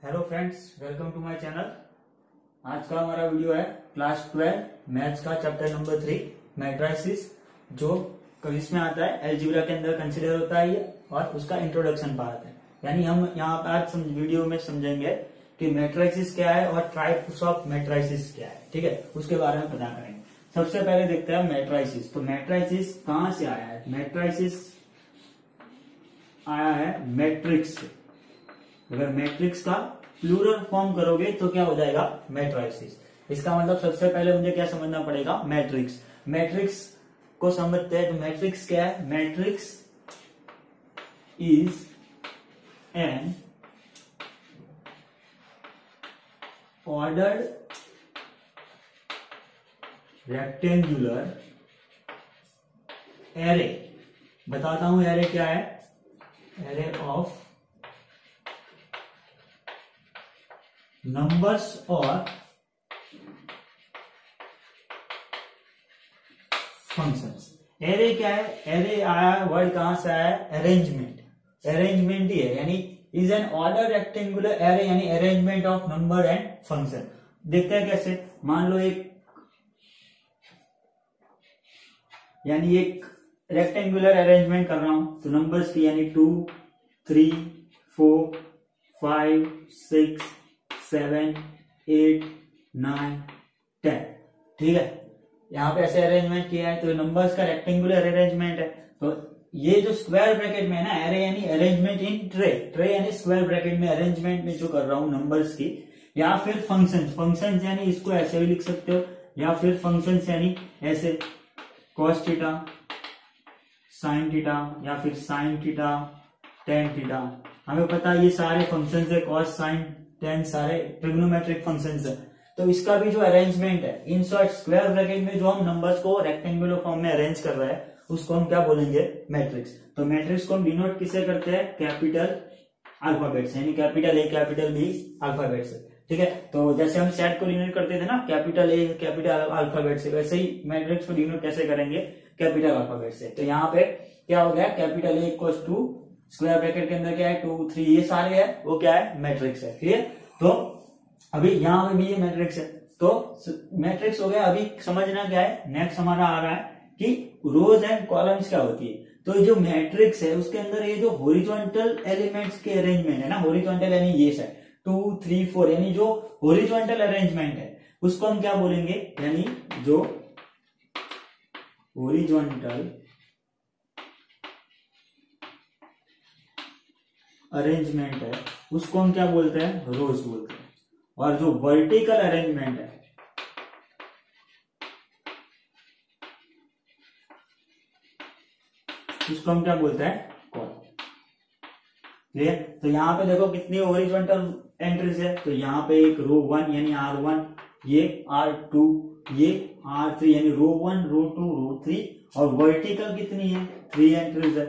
Hello friends, welcome to my channel. आज का हमारा वीडियो है क्लास 12 मैथ्स का चैप्टर नंबर 3 मैट्रिसेस, जो इसमें आता है अलजेब्रा के अंदर कंसीडर होता है ये, और उसका इंट्रोडक्शन पार्ट है। यानी हम यहाँ पर आज वीडियो में समझेंगे कि मैट्रिसेस क्या है और टाइप्स ऑफ मैट्रिसेस क्या है। ठीक है, उसके बारे में पता करेंगे। सबसे पहले देखते हैं मैट्रिसेस। तो मैट्रिसेस कहाँ से आया है? मैट्रिसेस आया है मैट्रिक्स से। अगर मैट्रिक्स का प्लूरल फॉर्म करोगे तो क्या हो जाएगा? मैट्रिसेस। इसका मतलब सबसे पहले मुझे क्या समझना पड़ेगा? मैट्रिक्स। मैट्रिक्स को समझते हैं। तो मैट्रिक्स क्या है? Matrix is an ordered rectangular array. बताता हूं एरे क्या है। एरे ऑफ नंबर्स और फंक्शंस। एरे क्या है? एरे आया वर्ड कहां से आया है? अरेंजमेंट। अरेंजमेंट ही है, यानी is an order rectangular array, यानी arrangement of number and function. देखते हैं कैसे। मान लो एक रेक्टेंगुलर अरेंजमेंट कर रहा हूं, तो नंबर्स की यानी 2, 3, 4, 5, 6, 7, 8, 9, 10। ठीक है, यहां पे ऐसे अरेंजमेंट किया है, तो नंबर्स का रेक्टेंगुलर अरेंजमेंट है। तो ये जो स्क्वायर ब्रैकेट में है ना, एरे यानी अरेंजमेंट इन ट्रे। ट्रे यानी स्क्वायर ब्रैकेट में अरेंजमेंट में जो कर रहा हूं नंबर्स की, या फिर फंक्शंस यानी इसको ऐसे भी लिख सकते हो, या फिर फंक्शंस यानी ऐसे cos थीटा, sin थीटा, या फिर sin थीटा, tan थीटा। हमें पता है ये सारे फंक्शंस है, cos, sin, tan सारे ट्रिग्नोमेट्रिक फंक्शंस है। तो इसका भी जो अरेंजमेंट है, इन शॉर्ट स्क्वायर ब्रैकेट में जो हम नंबर्स को रेक्टेंगुलर फॉर्म में अरेंज कर रहे हैं, उसको हम क्या बोलेंगे? मैट्रिक्स। तो मैट्रिक्स को हम डिनोट किससे करते हैं? कैपिटल अल्फाबेट से, यानी capital A capital B alphabet से। ठीक है, तो जैसे हम सेट को डिनोट करते थे ना कैपिटल ए कैपिटल अल्फाबेट से, वैसे ही मैट्रिक्स को डिनोट कैसे करेंगे? कैपिटल अल्फाबेट से। तो यहाँ पे क्या हो गया? Capital A equals to square bracket के अंदर क्या है? 2, 3, ये सारे है, वो क्या है? मैट्रिक्स है। क्लियर? तो अभी यहाँ पे भी ये मैट्रिक्स है, तो मैट्रिक्स हो गया। अभी समझना क्या है, नेक्स्ट हमारा आ रहा है कि रोज एंड कॉलम्स क्या होती है। तो जो मैट्रिक्स है उसके अंदर ये जो हॉरिजॉन्टल एलिमेंट्स के अरेंजमेंट है ना, हॉरिजॉन्टल यानी ये है 2, 3, 4, यानी जो हॉरिजॉन्टल अरेंजमेंट है उसको हम क्या बोलेंगे? यानी जो हॉरिजॉन्टल अरेंजमेंट है उसको हम क्या बोलते हैं? रोज बोलते हैं। और जो वर्टिकल अरेंजमेंट है उसको हम क्या बोलते हैं? कॉलम। क्लियर? तो यहां पे देखो कितनी हॉरिजॉन्टल एंट्रीज है। तो यहाँ पे एक रो 1 यानी R1, ये R2, ये R3, यानी रो 1, रो 2, रो 3, और वर्टिकल कितनी है? 3 एंट्रीज है।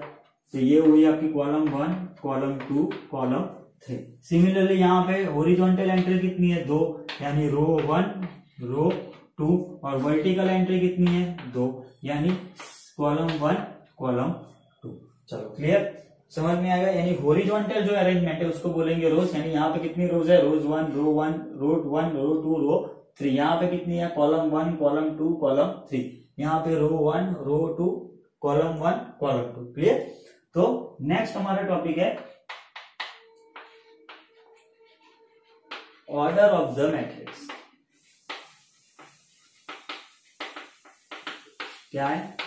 तो ये हुई आपकी कॉलम 1, कॉलम 2, कॉलम 3। सिमिलरली यहाँ पे हॉरिजॉन्टल एंट्री कितनी है? 2, यानी रो 1, रो 2, और वर्टिकल एंट्री कितनी है? 2, यानी कॉलम 1, कॉलम 2। चलो क्लियर? समझ में आएगा? यानी हॉरिजॉन्टल जो अरेंजमेंट है उसको बोलेंगे रोज। यानी यहाँ पे कितनी रोज है? रोज 1, रो 1, रो 1, रो 2, रो 3। यहाँ पे कितनी है? Column 1, column 2, column 3। यहाँ पे रो 1, रो 2, कॉलम 1, कॉलम 2। क्लियर? तो नेक्स्ट हमारा टॉपिक है ऑर्डर ऑफ द मैट्रिक्स। क्या है?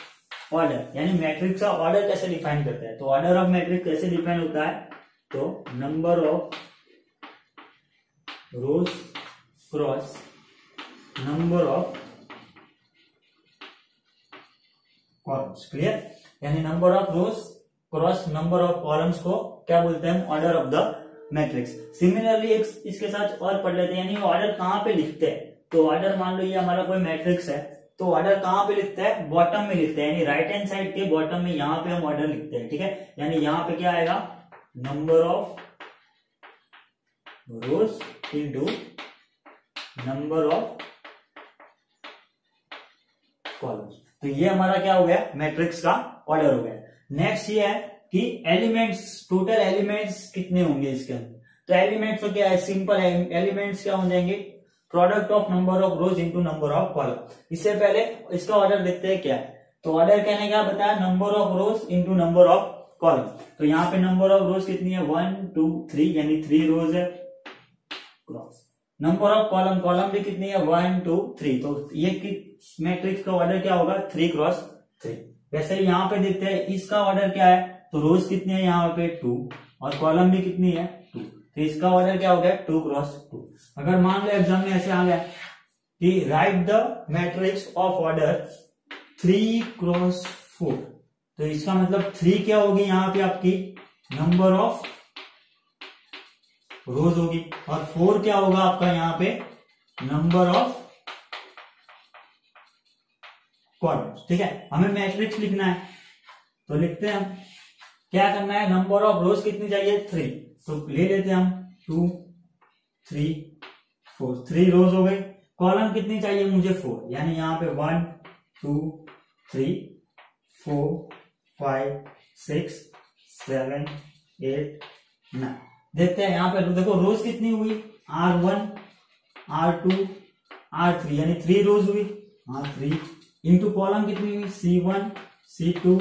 ऑर्डर, यानी मैट्रिक्स का ऑर्डर कैसे डिफाइन करता है। तो ऑर्डर ऑफ मैट्रिक्स कैसे डिफाइन होता है? तो number of rows cross number of columns. Clear? यानी number of rows cross number of columns को क्या बोलते हैं? Order of the matrix. Similarly इसके साथ और पढ़ लेते हैं, यानी ऑर्डर कहां पे लिखते हैं। तो ऑर्डर मान लो ये हमारा कोई मैट्रिक्स है, तो ऑर्डर कहां पे लिखते हैं? बॉटम में लिखते हैं, यानी राइट हैंड साइड के बॉटम में यहां पे हम ऑर्डर लिखते हैं। ठीक है, यानी यहां पे क्या आएगा? Number of rose into number of columns. तो ये हमारा क्या हो गया? मैट्रिक्स का ऑर्डर हो गया। नेक्स्ट ये है कि एलिमेंट्स, टोटल एलिमेंट्स कितने होंगे इसके अंदर। तो तो एलिमेंट्स तो क्या है, सिंपल है, एलिमेंट्स क्या हो जाएंगे, product of number of rose into number of column. इससे पहले इसका ऑर्डर देखते हैं क्या है। तो ऑर्डर कहने क्या बताया, number of rose into number of column. तो यहाँ पे नंबर ऑफ रोज कितनी है, 1 2 3, यानी 3 रोज है, cross. Number of column, column भी कितनी है, 1 2 3, तो ये मैट्रिक्स का ऑर्डर क्या होगा, 3 क्रॉस 3। वैसे यहाँ पे देखते हैं इसका ऑर्डर क्या है, तो रोज कितनी है यहाँ पे 2, और कॉलम भी कितनी है 2, तो इसका ऑर्डर क्या हो गया, 2 क्रॉस 2। अगर मान लो एग्जाम में ऐसे आ गया कि right the matrix of order 3 cross 4, तो इसका मतलब 3 क्या होगी यहाँ पे आपकी नंबर ऑफ रोज होगी, और 4 क्या होगा आपका यहाँ पे नंबर ऑफ कॉलम्स। ठीक है, हमें मैट्रिक्स लिखना है, तो लिखते हैं हम, क्या करना है, नंबर ऑफ रोज कितनी चाहिए 3, तो ले लेते हैं हम 2 3 4, 3 रोज हो गई। कॉलम कितनी चाहिए मुझे 4, यानी यहाँ पे 1 2 3 4 5 6 7 8 9। देखते हैं यहाँ पे, देखो रोज कितनी हुई, R1 R2 R3, यानी 3 रोज हुई, R3 इंटू कॉलम कितनी हुई, C1 C2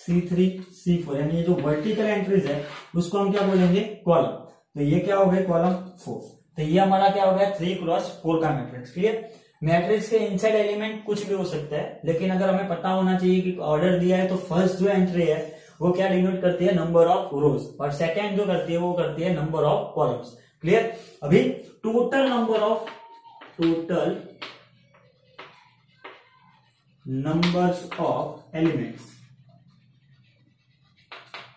C3 C4, यानी ये जो वर्टिकल एंट्रीज है उसको हम क्या बोलेंगे, कॉलम। तो ये क्या हो गया, कॉलम 4। तो ये हमारा क्या हो गया, 3 क्रॉस 4 का मैट्रिक्स। क्लियर, मैट्रिक्स के इनसाइड एलिमेंट कुछ भी हो सकता है, लेकिन अगर हमें पता होना चाहिए कि ऑर्डर दिया है तो फर्स्ट जो एंट्री है वो क्या डिनोट करती है, नंबर ऑफ रोज, और सेकंड जो करती है वो करती है नंबर ऑफ कॉलम्स। क्लियर, अभी total number of elements,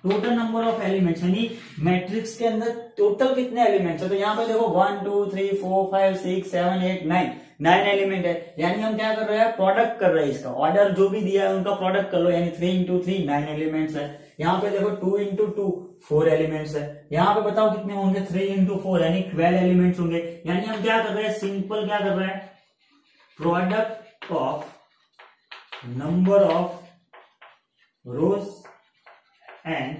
total number of elements यानी मैट्रिक्स के अंदर टोटल कितने एलिमेंट्स है, तो यहाँ पे देखो 1 2 3 4 5 6 7 8 9 एलिमेंट है, यानी हम क्या कर रहे हैं, प्रोडक्ट कर रहे हैं इसका, ऑर्डर जो भी दिया है उनका प्रोडक्ट कर लो, यानी 3 इंटू 3 9 एलिमेंट्स है। यहाँ पे देखो 2 इंटू 2 4 एलिमेंट्स है, यहाँ पे बताओ कितने होंगे, 3 इंटू 4 यानी 12 एलिमेंट्स होंगे। यानी हम क्या कर रहे हैं, सिंपल क्या कर रहे हैं, product of number of rows and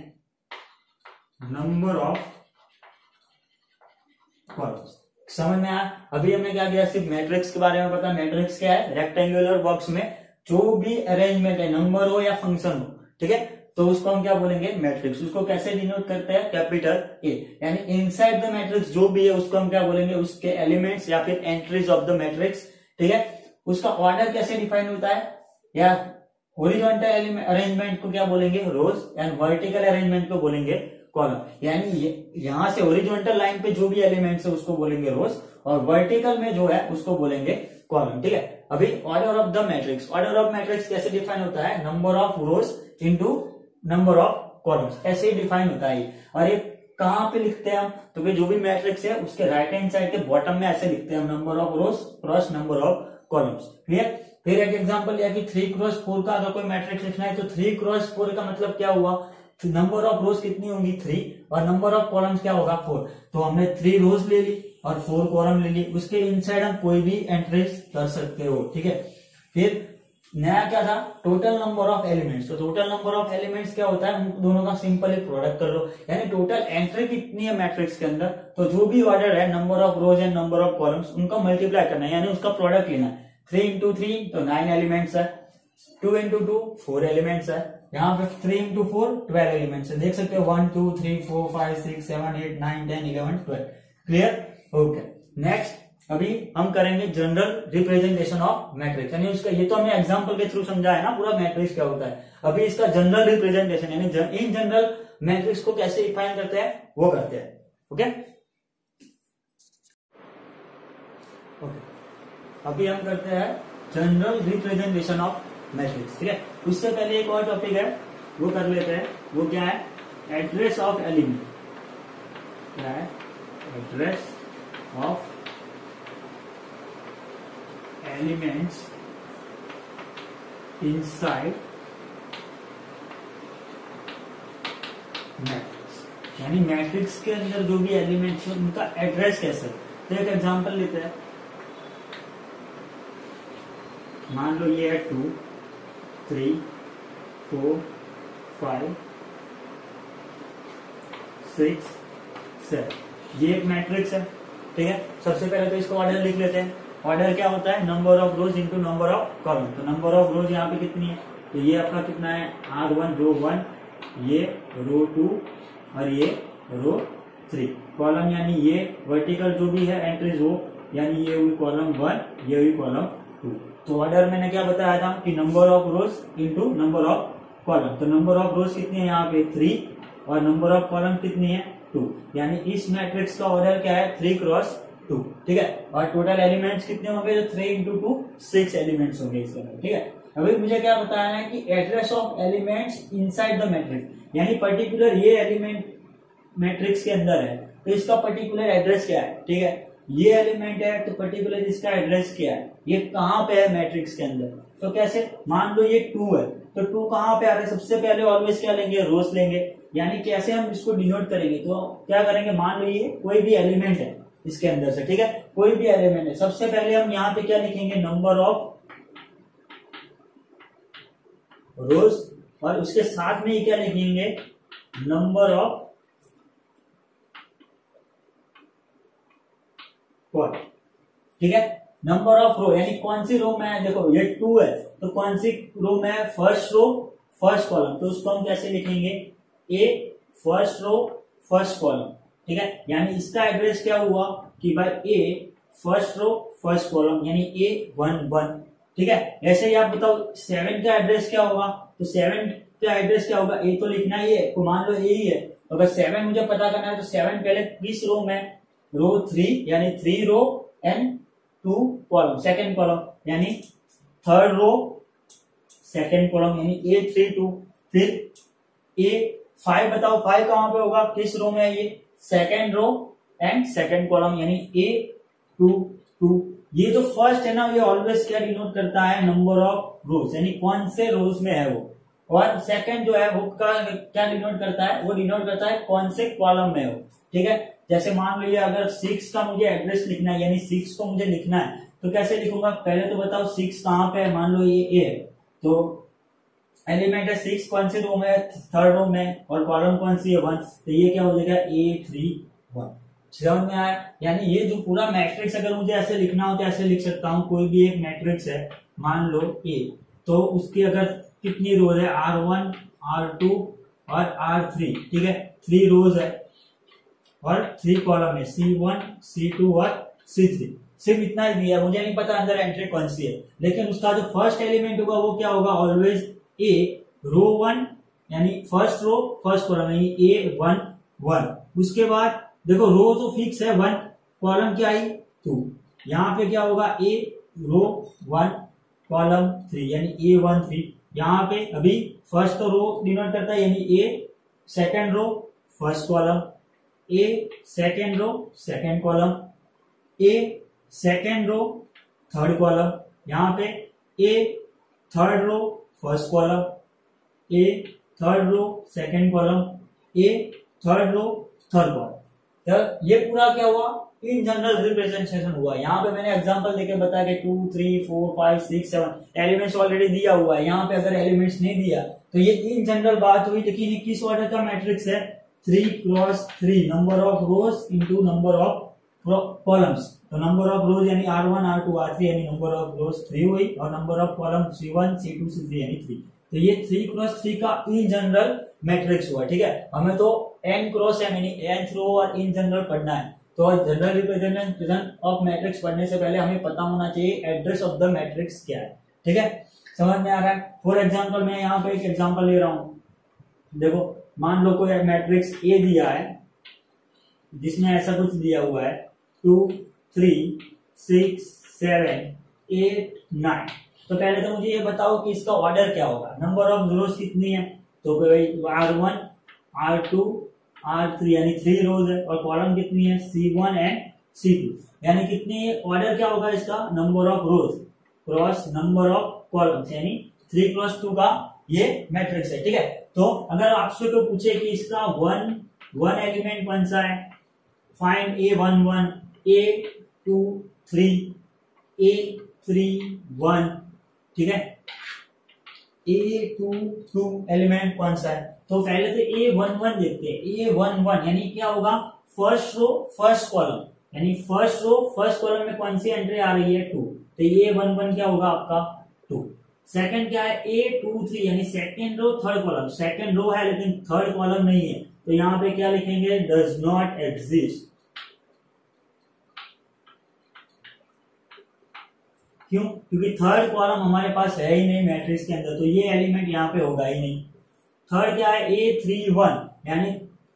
number of columns. समझ में आया। अभी हमने क्या किया, सिर्फ मैट्रिक्स के बारे में पता। मैट्रिक्स क्या है, रेक्टेंगुलर बॉक्स में जो भी अरेंजमेंट है, नंबर हो या फंक्शन हो, ठीक है, तो उसको हम क्या बोलेंगे, मैट्रिक्स। उसको कैसे डिनोट करते हैं, कैपिटल ए, यानी इनसाइड द मैट्रिक्स जो भी है उसको हम क्या बोलेंगे, उसके एलिमेंट्स या फिर एंट्रीज ऑफ द मैट्रिक्स। ठीक है, उसका ऑर्डर कैसे डिफाइन होता है, या हॉरिजॉन्टल अरेंजमेंट को क्या बोलेंगे, रोज, एंड वर्टिकल अरेंजमेंट को बोलेंगे कॉलम। यानी यहां से हॉरिजॉन्टल लाइन पे जो भी एलिमेंट्स है उसको बोलेंगे रोज, और वर्टिकल में जो है उसको बोलेंगे कॉलम। ठीक है, अभी order of the matrix, order of matrix कैसे डिफाइन होता है, number of rose into number of columns, ऐसे ही डिफाइन होता है। और ये कहां पे लिखते हैं हम, तो जो भी मैट्रिक्स है उसके राइट हैंड साइड के बॉटम में ऐसे लिखते हैं हम, number of rows cross number of columns. Clear. फिर एक एग्जांपल लिया कि 3 क्रॉस 4 का अगर कोई मैट्रिक्स लिखना है, तो 3 क्रॉस 4 का मतलब क्या हुआ, नंबर ऑफ रोज कितनी होंगी 3, और नंबर ऑफ कॉलम्स क्या होगा 4। तो हमने 3 रोज ले ली और 4 कॉलम ले ली, उसके इनसाइड हम कोई भी एंट्रीज कर सकते हो। ठीक है, फिर नया क्या था, टोटल नंबर ऑफ एलिमेंट्स। तो टोटल नंबर ऑफ एलिमेंट्स क्या होता है, उन दोनों का सिंपली प्रोडक्ट कर लो, यानी टोटल एंट्री कितनी है मैट्रिक्स के अंदर, तो जो भी ऑर्डर है, number of rows and number of columns, उनका मल्टीप्लाई करना है, यानी उसका प्रोडक्ट लेना है। 3 इंटू 3 तो 9 एलिमेंट्स है, 2 इंटू 2 4 एलिमेंट्स है, यहाँ पे 3 इंटू 4 12 एलिमेंट्स है। देख सकते हो 1 2 3 4 5 6 7 8 9 10 11 12। Clear, okay. नेक्स्ट अभी हम करेंगे जनरल रिप्रेजेंटेशन ऑफ मैट्रिक्स, यानी उसका, ये तो हमने एग्जांपल के थ्रू समझा है ना पूरा मैट्रिक्स क्या होता है। अभी इसका जनरल रिप्रेजेंटेशन, यानी इन जनरल मैट्रिक्स को कैसे डिफाइन करते हैं वो करते हैं। ओके, अभी हम करते हैं जनरल रिप्रेजेंटेशन ऑफ मैट्रिक्स। ठीक है, उससे पहले एक और टॉपिक है वो कर लेते हैं, वो क्या है, एड्रेस ऑफ एलिमेंट। क्या है, address of elements inside matrix, यानी मैट्रिक्स के अंदर जो भी एलिमेंट्स है उनका एड्रेस कैसे। तो एक एग्जांपल लेते हैं, मान लो ये है 2 3 4 5 6 7, ये एक मैट्रिक्स है, ठीक है। सबसे पहले तो इसको ऑर्डर लिख लेते हैं। ऑर्डर क्या होता है, number of rose into number of column. तो नंबर ऑफ रोज यहाँ पे कितनी है, तो ये आपका कितना है R1 रो 1, ये रो 2 और ये रो 3। कॉलम यानी ये वर्टिकल जो भी है एंट्रीज वो, यानी ये हुई कॉलम 1, ये हुई कॉलम 2। तो ऑर्डर मैंने क्या बताया था कि number of rose into number of column. तो नंबर ऑफ रोज कितनी है यहाँ पे 3 और नंबर ऑफ कॉलम कितनी है 2, यानी इस मैट्रिक्स का ऑर्डर क्या है 3 क्रॉस 2, ठीक है। और टोटल एलिमेंट्स कितने होंगे, तो 3 इंटू 2 6 एलिमेंट्स होंगे इसके अंदर, ठीक है। अभी मुझे क्या बताया है कि address of elements inside the matrix, यानी पर्टिकुलर ये एलिमेंट मैट्रिक्स के अंदर है तो इसका पर्टिकुलर एड्रेस क्या है, ठीक है। ये एलिमेंट है तो पर्टिकुलर इसका एड्रेस क्या है, ये कहाँ पे है मैट्रिक्स के अंदर। तो कैसे, मान लो ये 2 है तो 2 कहाँ पे आ रहा है, सबसे पहले ऑलवेज क्या लेंगे, रोज लेंगे। यानी कैसे हम इसको डिनोट करेंगे, तो क्या करेंगे, मान लो ये कोई भी एलिमेंट है इसके अंदर से, ठीक है, कोई भी एलिमेंट है। सबसे पहले हम यहाँ पे क्या लिखेंगे, नंबर ऑफ रोज, और उसके साथ में ही क्या लिखेंगे, नंबर ऑफ कॉलम, ठीक है। नंबर ऑफ रो यानी कौन सी रो में है, देखो ये 2 है तो कौन सी रो में है, फर्स्ट रो फर्स्ट कॉलम। तो उसको हम कैसे लिखेंगे, ए फर्स्ट रो फर्स्ट कॉलम, ठीक है। यानी इसका एड्रेस क्या हुआ कि भाई ए फर्स्ट रो फर्स्ट कॉलम, यानी A11, ठीक है। ऐसे ही आप बताओ 7 का एड्रेस क्या होगा, तो 7 का एड्रेस क्या होगा, ए तो लिखना ही है, तो मान लो ए ही है। तो अगर 7 मुझे पता करना है तो 7 पहले किस रो में, रो 3, यानी 3 row and 2 column, second column, यानी थर्ड रो सेकेंड कॉलम, यानी A32। फिर A5 बताओ 5 कहां पे होगा, किस रो में है, ये second row and second column, यानी A22। ये जो फर्स्ट है ना, ये ऑलवेज क्या डिनोट करता है, नंबर ऑफ रोज, यानी कौन से रोज में है वो। और सेकेंड जो है वो क्या डिनोट करता है, वो डिनोट करता है कौन से कॉलम में हो, ठीक है। जैसे मान लीजिए अगर 6 का मुझे एड्रेस लिखना है, यानी 6 को मुझे लिखना है, तो कैसे लिखूंगा, पहले तो बताओ 6 कहां पे है, मान लो ये ए है, तो एलिमेंट है 6 कौन सी रो में है, थर्ड रो में, और कॉलम कौन सी है 1, तो ये क्या हो जाएगा A31। समझ में आया, यानी ये जो पूरा मैट्रिक्स अगर मुझे ऐसे लिखना हो तो ऐसे लिख सकता हूँ। कोई भी एक मैट्रिक्स है, मान लो ए, तो उसकी अगर कितनी रोज है, R1 R2 और R3, ठीक है, 3 रोज है और 3 कॉलम है, C1 C2 और C3। सिर्फ इतना ही दिया, मुझे नहीं पता अंदर एंट्री कौन सी है, लेकिन उसका जो फर्स्ट एलिमेंट होगा वो क्या होगा, ऑलवेज ए रो 1, यानी फर्स्ट रो फर्स्ट कॉलम, यानी A11। उसके बाद देखो रो तो फिक्स है 1, कॉलम क्या आई 2, यहाँ पे क्या होगा, ए रो 1 कॉलम 3, यानी A13। यहाँ पे अभी फर्स्ट तो रो डिनोट करता है, यानी ए सेकेंड रो फर्स्ट कॉलम, ए सेकेंड रो सेकेंड कॉलम, ए सेकेंड रो थर्ड कॉलम, यहाँ पे ए थर्ड रो फर्स्ट कॉलम, ए थर्ड रो सेकेंड कॉलम, ए थर्ड रो थर्ड कॉलम। तो ये पूरा क्या हुआ, इन जनरल रिप्रेजेंटेशन हुआ। यहाँ पे मैंने एग्जांपल देके बताया कि 2 3 4 5 6 7 एलिमेंट्स ऑलरेडी दिया हुआ है। यहाँ पे अगर एलिमेंट्स नहीं दिया तो ये इन जनरल बात हुई, लेकिन ये किस ऑर्डर का मैट्रिक्स है, 3 cross 3, number of rose into number of columns. तो नंबर ऑफ रोज यानी R1 R2 R3, यानी नंबर ऑफ रोज 3 हुई, और number of column C1 C2 C3 यानी 3। तो ये 3 क्रॉस 3 का इन जनरल मैट्रिक्स हुआ, ठीक है। हमें तो n क्रॉस m यानी nth रो और इन जनरल पढ़ना है, तो जनरल रिप्रेजेंटेशन ऑफ मैट्रिक्स पढ़ने से पहले हमें पता होना चाहिए एड्रेस ऑफ द मैट्रिक्स क्या है, ठीक है। समझ में आ रहा है। फॉर एग्जांपल मैं यहाँ पे एक एग्जांपल ले रहा हूँ, देखो मान लो कोई मैट्रिक्स ए दिया है जिसमें ऐसा कुछ दिया हुआ है 2 3 6 7 8 9। तो पहले तो मुझे ये बताओ कि इसका ऑर्डर क्या होगा, नंबर ऑफ रोज कितनी है, तो R1 R2 R3 यानी 3 रोज है, और कॉलम कितनी है C1 एंड C2, यानी कितनी, ऑर्डर क्या होगा इसका, number of rows cross number of columns, यानी 3 क्रॉस 2 का ये मैट्रिक्स है, ठीक है। तो अगर आपसे तो पूछे कि इसका वन एलिमेंट कौन सा है, फाइंड A11 A23 A31, ठीक है, A22 एलिमेंट कौन सा है, तो पहले तो A11 देखते हैं। A11 यानी क्या होगा, फर्स्ट रो फर्स्ट कॉलम, यानी फर्स्ट रो फर्स्ट कॉलम में कौन सी एंट्री आ रही है 2, तो ये 1 1 क्या होगा आपका 2। सेकंड क्या है A23 यानी second row third column, second row है लेकिन थर्ड कॉलम नहीं है, तो यहां पे क्या लिखेंगे डज नॉट एग्जिस्ट। क्यों? क्योंकि थर्ड कॉलम हमारे पास है ही नहीं मैट्रिक्स के अंदर, तो ये एलिमेंट यहाँ पे होगा ही नहीं। थर्ड क्या है A31 यानी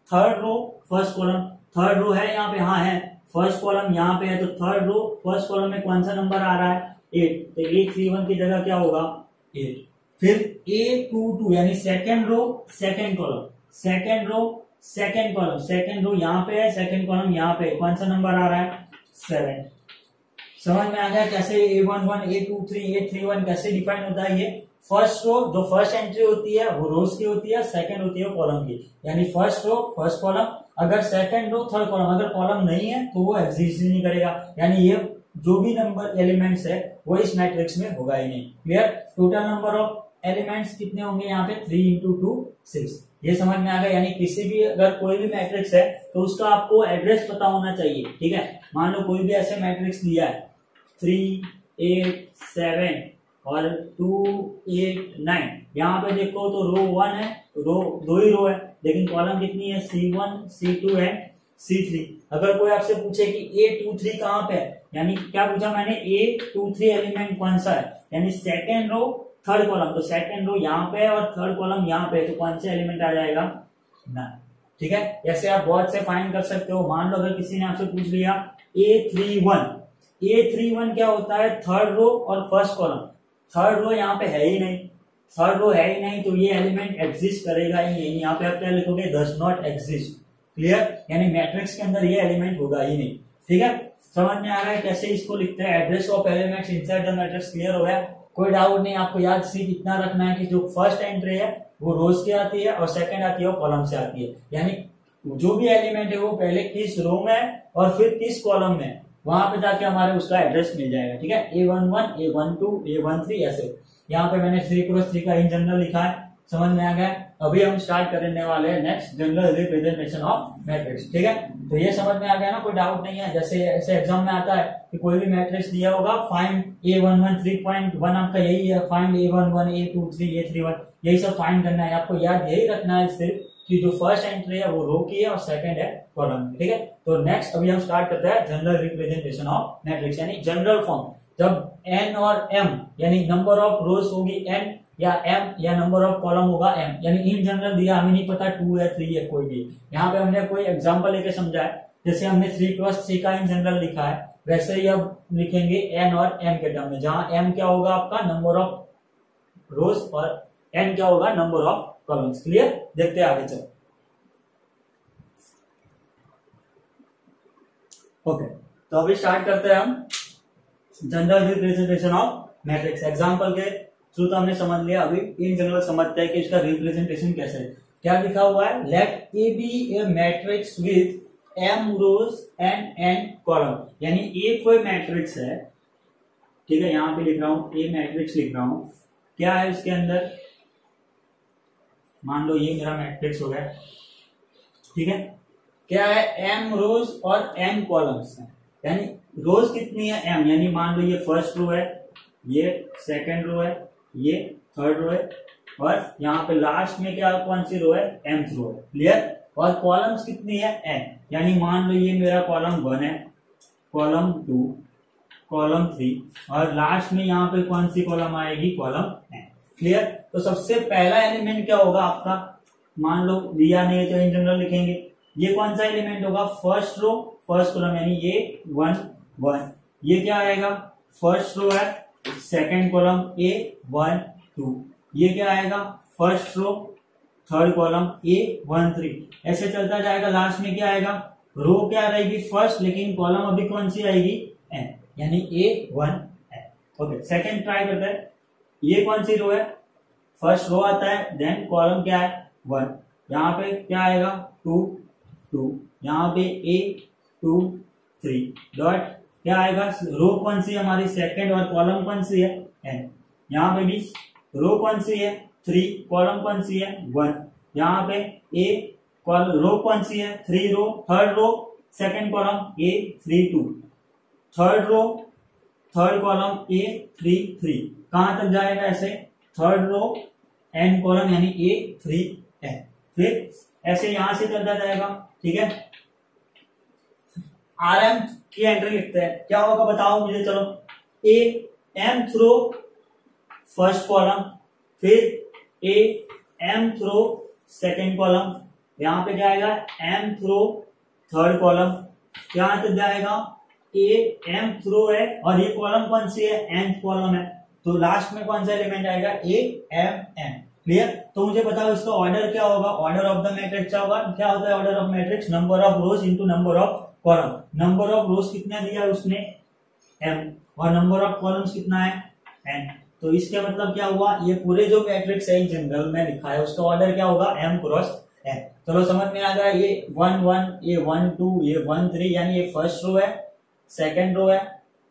third row first column, third row है यहाँ पे, हाँ है, फर्स्ट कॉलम यहाँ पे है, तो थर्ड रो फर्स्ट कॉलम में कौन सा नंबर आ रहा है 8, तो A31 की जगह क्या होगा 8। फिर A22 यानी second row second column, second row second column, second row यहाँ पे है, सेकेंड कॉलम यहाँ पे, कौन सा नंबर आ रहा है 7। समझ में आ गया कैसे A11 A23 A31 कैसे डिफाइन होता है। ये फर्स्ट रो जो फर्स्ट एंट्री होती है वो रोज की होती है, सेकंड होती है कॉलम की, यानी फर्स्ट रो फर्स्ट कॉलम, अगर सेकंड रो थर्ड कॉलम, अगर कॉलम नहीं है तो वो एग्जिस्ट नहीं करेगा, यानी ये जो भी नंबर एलिमेंट्स है वो इस मैट्रिक्स में होगा ही नहीं। Clear? Total number of elements कितने होंगे यहाँ पे 3 into 2 6, ये समझ में आ गया। यानी किसी भी अगर कोई भी मैट्रिक्स है तो उसका आपको एड्रेस पता होना चाहिए, ठीक है। मान लो कोई भी ऐसे मैट्रिक्स दिया है 3 8 7 और 2 8 9, यहाँ पे देखो तो रो 1 है, रो 2 ही रो है, लेकिन कॉलम कितनी है C1 C2 एंड C3। अगर कोई आपसे पूछे कि A23 कहाँ पे है, यानी क्या पूछा मैंने A23 एलिमेंट कौन सा है, यानी सेकेंड रो थर्ड कॉलम, तो सेकेंड रो यहाँ पे है और थर्ड कॉलम यहाँ पे है, तो कौन सा एलिमेंट आ जाएगा 9। ठीक है, ऐसे आप बहुत से फाइंड कर सकते हो। मान लो अगर किसी ने आपसे पूछ लिया A31 क्या होता है थर्ड रो और फर्स्ट कॉलम, थर्ड रो यहाँ पे है ही नहीं, थर्ड रो है ही नहीं, तो ये एलिमेंट एग्जिस्ट करेगा ही नहीं। यहाँ पे आप क्या लिखोगे डज नॉट एग्जिस्ट। क्लियर? यानी मैट्रिक्स के अंदर ये एलिमेंट होगा ही नहीं। ठीक है, समझ में आ रहा है कैसे इसको लिखते हैं, address of elements inside the matrix. Clear हो गया? कोई डाउट नहीं, आपको याद सिर्फ इतना रखना है कि जो फर्स्ट एंट्री है वो रोज की आती है और सेकंड आती है वो कॉलम से आती है, यानी जो भी एलिमेंट है वो पहले किस रो में है और फिर किस कॉलम में, वहां पे जाके हमारे उसका एड्रेस मिल जाएगा। ठीक है, A11 A12 A13 ऐसे। यहाँ पे मैंने 3x3 का इन जनरल लिखा है, समझ में आ गया। अभी हम स्टार्ट करने वाले हैं next general representation of matrix. ठीक है, तो ये समझ में आ गया ना, कोई डाउट नहीं है। जैसे ऐसे एग्जाम में आता है कि कोई भी मैट्रिक्स दिया होगा, फाइंड A11 3.1 आपका यही है, फाइंड A11 A23 A31, यही सब फाइंड करना है। आपको याद यही रखना है सिर्फ कि जो फर्स्ट एंट्री है वो रो की है और सेकंड है कॉलम की। ठीक है, तो नेक्स्ट अभी हम स्टार्ट करते हैं जनरल रिप्रेजेंटेशन ऑफ मैट्रिक्स, यानी जनरल फॉर्म। जब n और m यानी नंबर ऑफ रोज होगी n या m या नंबर ऑफ कॉलम होगा m, यानी इन जनरल दिया, हमें नहीं पता 2 है 3 है कोई भी। यहाँ पे हमने कोई एग्जांपल लेके समझा है, जैसे हमने 3x3 का इन जनरल लिखा है, वैसे ही अब लिखेंगे n और m के टर्म में, जहां m क्या होगा आपका नंबर ऑफ रोज और n क्या होगा नंबर ऑफ कॉलम्स। क्लियर? देखते हैं आगे चलो। ओके, तो अभी स्टार्ट करते हैं हम general representation of matrix. Example के थ्रू तो हमने समझ लिया, अभी इन जनरल समझते हैं कि इसका रिप्रेजेंटेशन कैसे है। क्या लिखा हुआ है, let A be a matrix with m rows and n column, यानी ए कोई मैट्रिक्स है। ठीक है, यहां पे लिख रहा हूं ए मैट्रिक्स लिख रहा हूं, क्या है इसके अंदर, मान लो ये मेरा मैट्रिक्स हो गया। ठीक है, क्या है m रोज और n कॉलम्स है, यानी रोज कितनी है m, यानी मान लो ये फर्स्ट रो है, ये सेकंड रो है, ये थर्ड रो है, और यहाँ पे लास्ट में क्या कौन सी रो है mth रो है। क्लियर? और कॉलम्स कितनी है n, यानी मान लो ये मेरा कॉलम 1 है, कॉलम 2, कॉलम 3 और लास्ट में यहाँ पे कौन सी कॉलम आएगी कॉलम n। क्लियर? तो सबसे पहला एलिमेंट क्या होगा आपका, मान लो दिया नहीं है तो इन जनरल लिखेंगे, ये कौन सा एलिमेंट होगा फर्स्ट रो फर्स्ट कॉलम, यानी ये 1 1, ये क्या आएगा फर्स्ट रो है, सेकंड कॉलम A1 2, ये क्या आएगा first row third column A1 3, ऐसे चलता जाएगा। लास्ट में क्या आएगा, रो क्या रहेगी फर्स्ट, लेकिन कॉलम अभी कौन सी आएगी n, यानी A1 n। Okay, second try करते हैं। ये कौन सी रो है, फर्स्ट रो आता है, देन कॉलम क्या है 1, यहाँ पे क्या आएगा 2 2, यहाँ पे A2 3 डॉट क्या आएगा, रो कौन सी हमारी सेकंड और कॉलम कौन सी है n, यहाँ पे भी रो कौन सी है 3, कॉलम कौन सी है 1, यहाँ पे A रो कौन सी है, 3 row, third row second column A 3 2, third row third column A 3 3, कहां तक जाएगा ऐसे, थर्ड रो n कॉलम यानी A 3 n, फिर ऐसे यहां से चलता जाएगा। ठीक है, RM की एंट्री लिखते हैं, क्या होगा बताओ मुझे, चलो A m through first column, फिर A m through second column, यहां पे जाएगा m थ्रो थर्ड कॉलम, क्या तक जाएगा A m थ्रो है और ये कॉलम कौन सी है, nth कॉलम है, तो लास्ट में कौन सा एलिमेंट आएगा, A m n। क्लियर, तो मुझे बताओ इसका ऑर्डर क्या होगा, ऑर्डर ऑफ द मैट्रिक्स क्या होगा, क्या होता है order of matrix, number of rose into number of column, number of रोज कितना दिया है उसने m और नंबर ऑफ कॉलम्स कितना है n, तो इसका मतलब क्या हुआ, ये पूरे जो मैट्रिक्स है जनरल में लिखा है उसका ऑर्डर क्या होगा m क्रॉस n। चलो समझ में आ गया, ये 1 1, ये 1 2, ये 1 3, यानी ये फर्स्ट रो है, सेकंड रो है,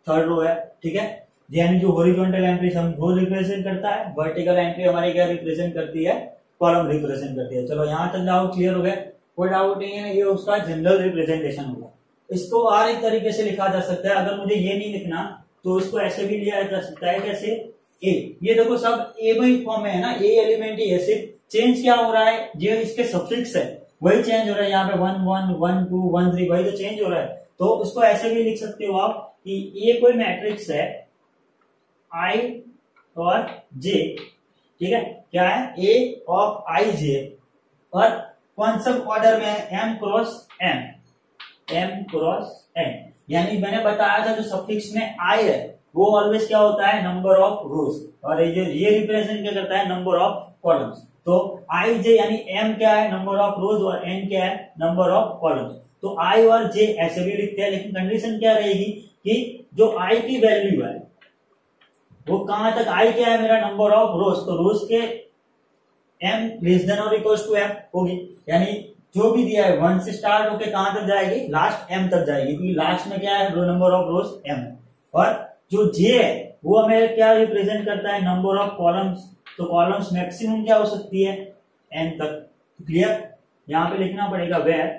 थर्ड रो है। ठीक है, यानी जो हॉरिजॉन्टल एंट्री हम रो रिप्रेजेंट करता है, वर्टिकल एंट्री हमारी क्या रिप्रेजेंट करती है, कॉलम रिप्रेजेंट करती है। चलो यहाँ तक डाउट क्लियर हो गया, कोई डाउट नहीं है, ये उसका जनरल रिप्रेजेंटेशन होगा। इसको और एक तरीके से लिखा जा सकता है, अगर मुझे ये नहीं लिखना तो इसको ऐसे भी लिया जा सकता है, कैसे ए, ये देखो सब ए में फॉर्म में है ना, ए एलिमेंट ही है, सिर्फ चेंज क्या हो रहा है, जो इसके सफिक्स है वही चेंज हो रहा है, यहाँ पे 1 1 1 2 1 3 वही तो चेंज हो रहा है। तो उसको ऐसे भी लिख सकते हो आप कि ये कोई मैट्रिक्स है I और J, ठीक है, क्या है A ऑफ I J, और कौन सा ऑर्डर में है, m cross n, m cross n, यानी मैंने बताया था जो सफिक्स में I है वो ऑलवेज क्या होता है, नंबर ऑफ रोज, और ये रिप्रेजेंट क्या करता है, नंबर ऑफ कॉलम्स। तो I J यानी m क्या है, नंबर ऑफ रोज, और n क्या है, नंबर ऑफ कॉलम्स। तो I और J ऐसे भी लिखते हैं, लेकिन कंडीशन क्या रहेगी कि जो I की वैल्यू है वो कहां तक, I क्या है मेरा, नंबर ऑफ रोज, तो रोज के m लेस देन और इक्वल टू m होगी, यानी जो भी दिया है 1 से स्टार्ट होके कहां तक जाएगी, लास्ट m तक जाएगी, क्योंकि लास्ट में क्या है, row number of rows m है। और जो j है वो हमें क्या रिप्रेजेंट करता है, नंबर ऑफ कॉलम्स, तो कॉलम्स मैक्सिमम क्या हो सकती है, n तक। क्लियर, यहाँ पे लिखना पड़ेगा वेयर।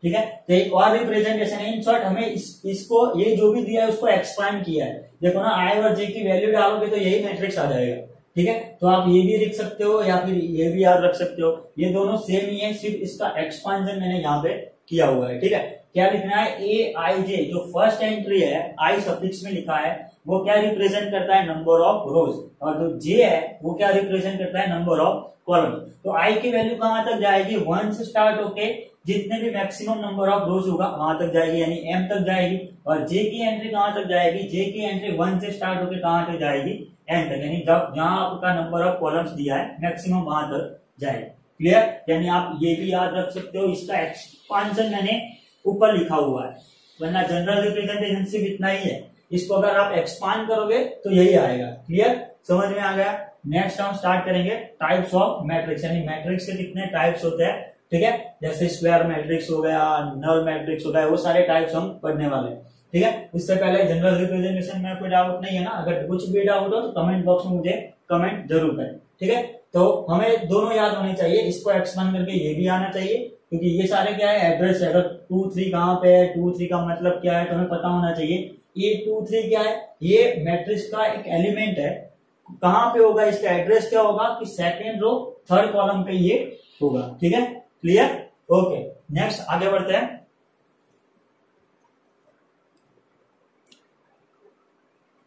ठीक है, तो एक और रिप्रेजेंटेशन है, इन शॉर्ट हमें इसको ये जो भी दिया है उसको एक्सपांड किया है। देखो ना, I और J की वैल्यू डालोगे तो यही मैट्रिक्स आ जाएगा। ठीक है, तो आप ये भी लिख सकते हो या फिर ये भी याद रख सकते हो, ये दोनों सेम ही है, सिर्फ इसका एक्सपांशन मैंने यहाँ पे किया हुआ है। ठीक है, क्या लिखना है, A I J, जो फर्स्ट एंट्री है I सफिक्स में लिखा है वो क्या रिप्रेजेंट करता है, नंबर ऑफ रोज, और जो J है वो क्या रिप्रेजेंट करता है, नंबर ऑफ कॉलम। तो I की वैल्यू कहां तक जाएगी, 1 से स्टार्ट होके जितने भी मैक्सिमम नंबर ऑफ रोज होगा वहां तक जाएगी, यानी m तक जाएगी, और J की एंट्री कहां तक जाएगी, J की एंट्री 1 से स्टार्ट होके कहां तक जाएगी, n तक, यानी जब जहां आपका नंबर ऑफ कॉलम्स दिया है मैक्सिमम वहां तक जाएगा। क्लियर, यानी आप ये भी याद रख सकते हो, इसका एक्सपांशन मैंने ऊपर लिखा हुआ है, वरना जनरल रिप्रेजेंटेशन सिर्फ इतना ही है, इसको अगर आप एक्सपांड करोगे तो यही आएगा। क्लियर, समझ में आ गया। नेक्स्ट हम स्टार्ट करेंगे टाइप्स ऑफ मैट्रिक्स, यानी मैट्रिक्स के कितने टाइप्स होते हैं। ठीक है, जैसे स्क्वायर मैट्रिक्स हो गया, नल मैट्रिक्स हो गया, वो सारे टाइप्स हम पढ़ने वाले हैं। ठीक है, उससे पहले जनरल रिप्रेजेंटेशन में कोई डाउट नहीं है ना, अगर कुछ भी डाउट हो तो कमेंट बॉक्स में मुझे कमेंट जरूर करें। ठीक है, तो हमें दोनों याद होने चाहिए, इसको एक्सपांड करके ये भी आना चाहिए, क्योंकि ये सारे क्या है, एड्रेस है, अगर 2 3 कहाँ पे है, 2 3 का मतलब क्या है तो हमें पता होना चाहिए। ये 2 3 क्या है, ये मैट्रिक्स का एक एलिमेंट है, कहां पे होगा, इसका एड्रेस क्या होगा कि सेकेंड रो थर्ड कॉलम पे ये होगा। ठीक है, क्लियर, ओके, नेक्स्ट आगे बढ़ते हैं।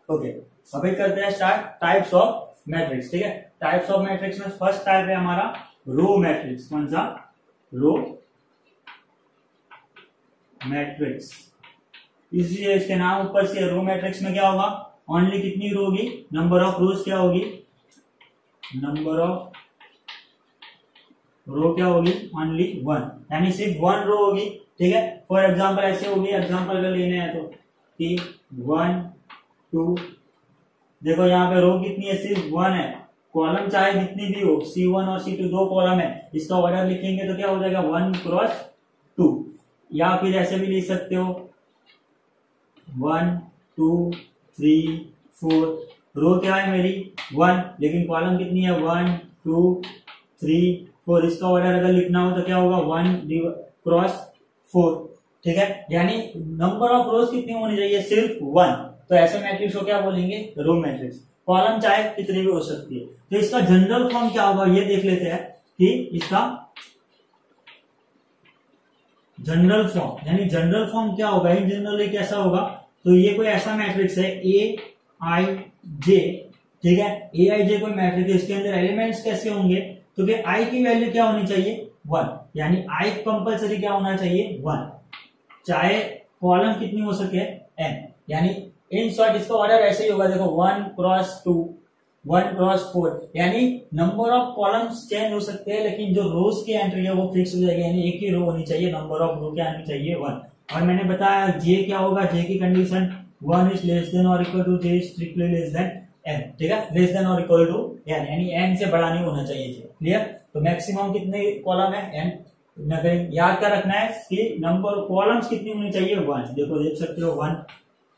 ओके, अभी करते हैं स्टार्ट टाइप्स ऑफ मैट्रिक्स। ठीक है, टाइप्स ऑफ मैट्रिक्स में फर्स्ट टाइप है हमारा रो मैट्रिक्स। कौन सा, रो मैट्रिक्स, इसलिए इसके नाम ऊपर से रो मैट्रिक्स में क्या होगा, ओनली कितनी रो होगी, नंबर ऑफ रोज क्या होगी, नंबर ऑफ रो क्या होगी, ओनली 1, यानी सिर्फ 1 रो होगी। ठीक है, फॉर एग्जांपल ऐसे होगी, एग्जांपल अगर लेने हैं तो कि 1 2, देखो यहाँ पे रो कितनी है, सिर्फ 1 है, कॉलम चाहे जितनी भी हो, C1 और C2 दो कॉलम है, इसका ऑर्डर लिखेंगे तो क्या हो जाएगा, 1 क्रॉस 2, या फिर ऐसे भी लिख सकते हो 1 2 3 4, रो क्या है मेरी 1, लेकिन कॉलम कितनी है 1 2 3 4, इसका ऑर्डर अगर लिखना हो तो क्या होगा 1 क्रॉस 4, ठीक है। यानी नंबर ऑफ रोज कितनी होनी चाहिए, सिर्फ 1, तो ऐसे मैट्रिक्स को क्या बोलेंगे, रो मैट्रिक्स। कॉलम चाहे कितनी भी हो सकती है। तो इसका जनरल फॉर्म क्या होगा ये देख लेते हैं कि इसका जनरल फॉर्म, यानी जनरल फॉर्म क्या होगा, इन जनरल कैसा होगा, तो ये कोई ऐसा मैट्रिक्स है ए आई जे, ठीक है। ए आई जे कोई मैट्रिक्स है, इसके अंदर एलिमेंट्स कैसे होंगे, तो कि आई की वैल्यू क्या होनी चाहिए 1, यानी आई कंपलसरी क्या होना चाहिए 1, चाहे कॉलम कितनी हो सके n, यानी इन शॉर्ट इसका ऑर्डर ऐसे ही होगा, देखो 1 क्रॉस 2, 1 क्रॉस 4, यानी नंबर ऑफ कॉलम्स चेंज हो सकते हैं लेकिन जो रोज की एंट्री है वो फिक्स हो जाएगी, यानी एक ही रो होनी चाहिए, नंबर ऑफ रो क्या आनी चाहिए 1। और मैंने बताया जे क्या होगा, जे की कंडीशन 1 इज लेस देन और equal to J is strictly less than n, ठीक है, लेस देन और इक्वल टू n, यानी n से बड़ा नहीं होना चाहिए जे, क्लियर। तो मैक्सिमम कितने कॉलम है n, याद क्या रखना है कि नंबर कॉलम्स कितनी होनी चाहिए 1, देखो देख सकते हो 1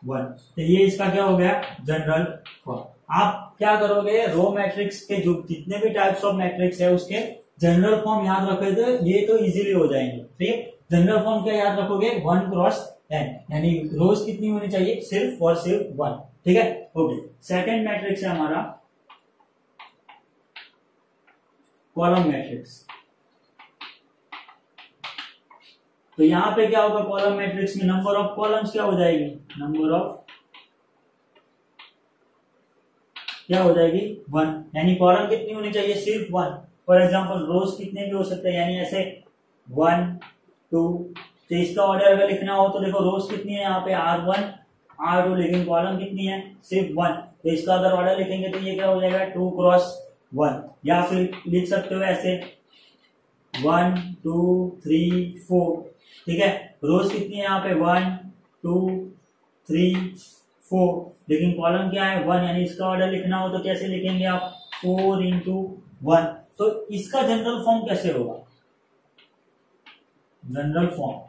1, तो ये इसका क्या हो गया जनरल फॉर्म। आप क्या करोगे, रो मैट्रिक्स के जो जितने भी टाइप्स ऑफ मैट्रिक्स है उसके जनरल फॉर्म याद रखोगे तो ये तो इजीली हो जाएंगे, ठीक है। जनरल फॉर्म क्या याद रखोगे 1 क्रॉस n, यानी रोज कितनी होनी चाहिए, सिर्फ और सिर्फ 1, ठीक है। ओके, सेकंड मैट्रिक्स है हमारा कॉलम मैट्रिक्स। तो यहां पे क्या होगा, कॉलम मैट्रिक्स में नंबर ऑफ कॉलम्स क्या हो जाएगी, नंबर ऑफ क्या हो जाएगी 1, यानी कॉलम कितनी होनी चाहिए, सिर्फ 1। फॉर एग्जांपल रोज कितने भी हो सकते हैं, यानी ऐसे 1 2, तो इसका ऑर्डर अगर लिखना हो तो देखो रोज कितनी है यहाँ पे R1 R2, लेकिन कॉलम कितनी है सिर्फ 1, तो इसका अगर ऑर्डर लिखेंगे तो ये क्या हो जाएगा 2 क्रॉस 1, या फिर लिख सकते हो ऐसे 1 2 3 4, ठीक है। रोज कितनी है यहाँ पे 1 2 3 4, लेकिन कॉलम क्या है 1, यानी इसका ऑर्डर लिखना हो तो कैसे लिखेंगे आप 4 इंटू 1, तो इसका जनरल फॉर्म कैसे होगा, जनरल फॉर्म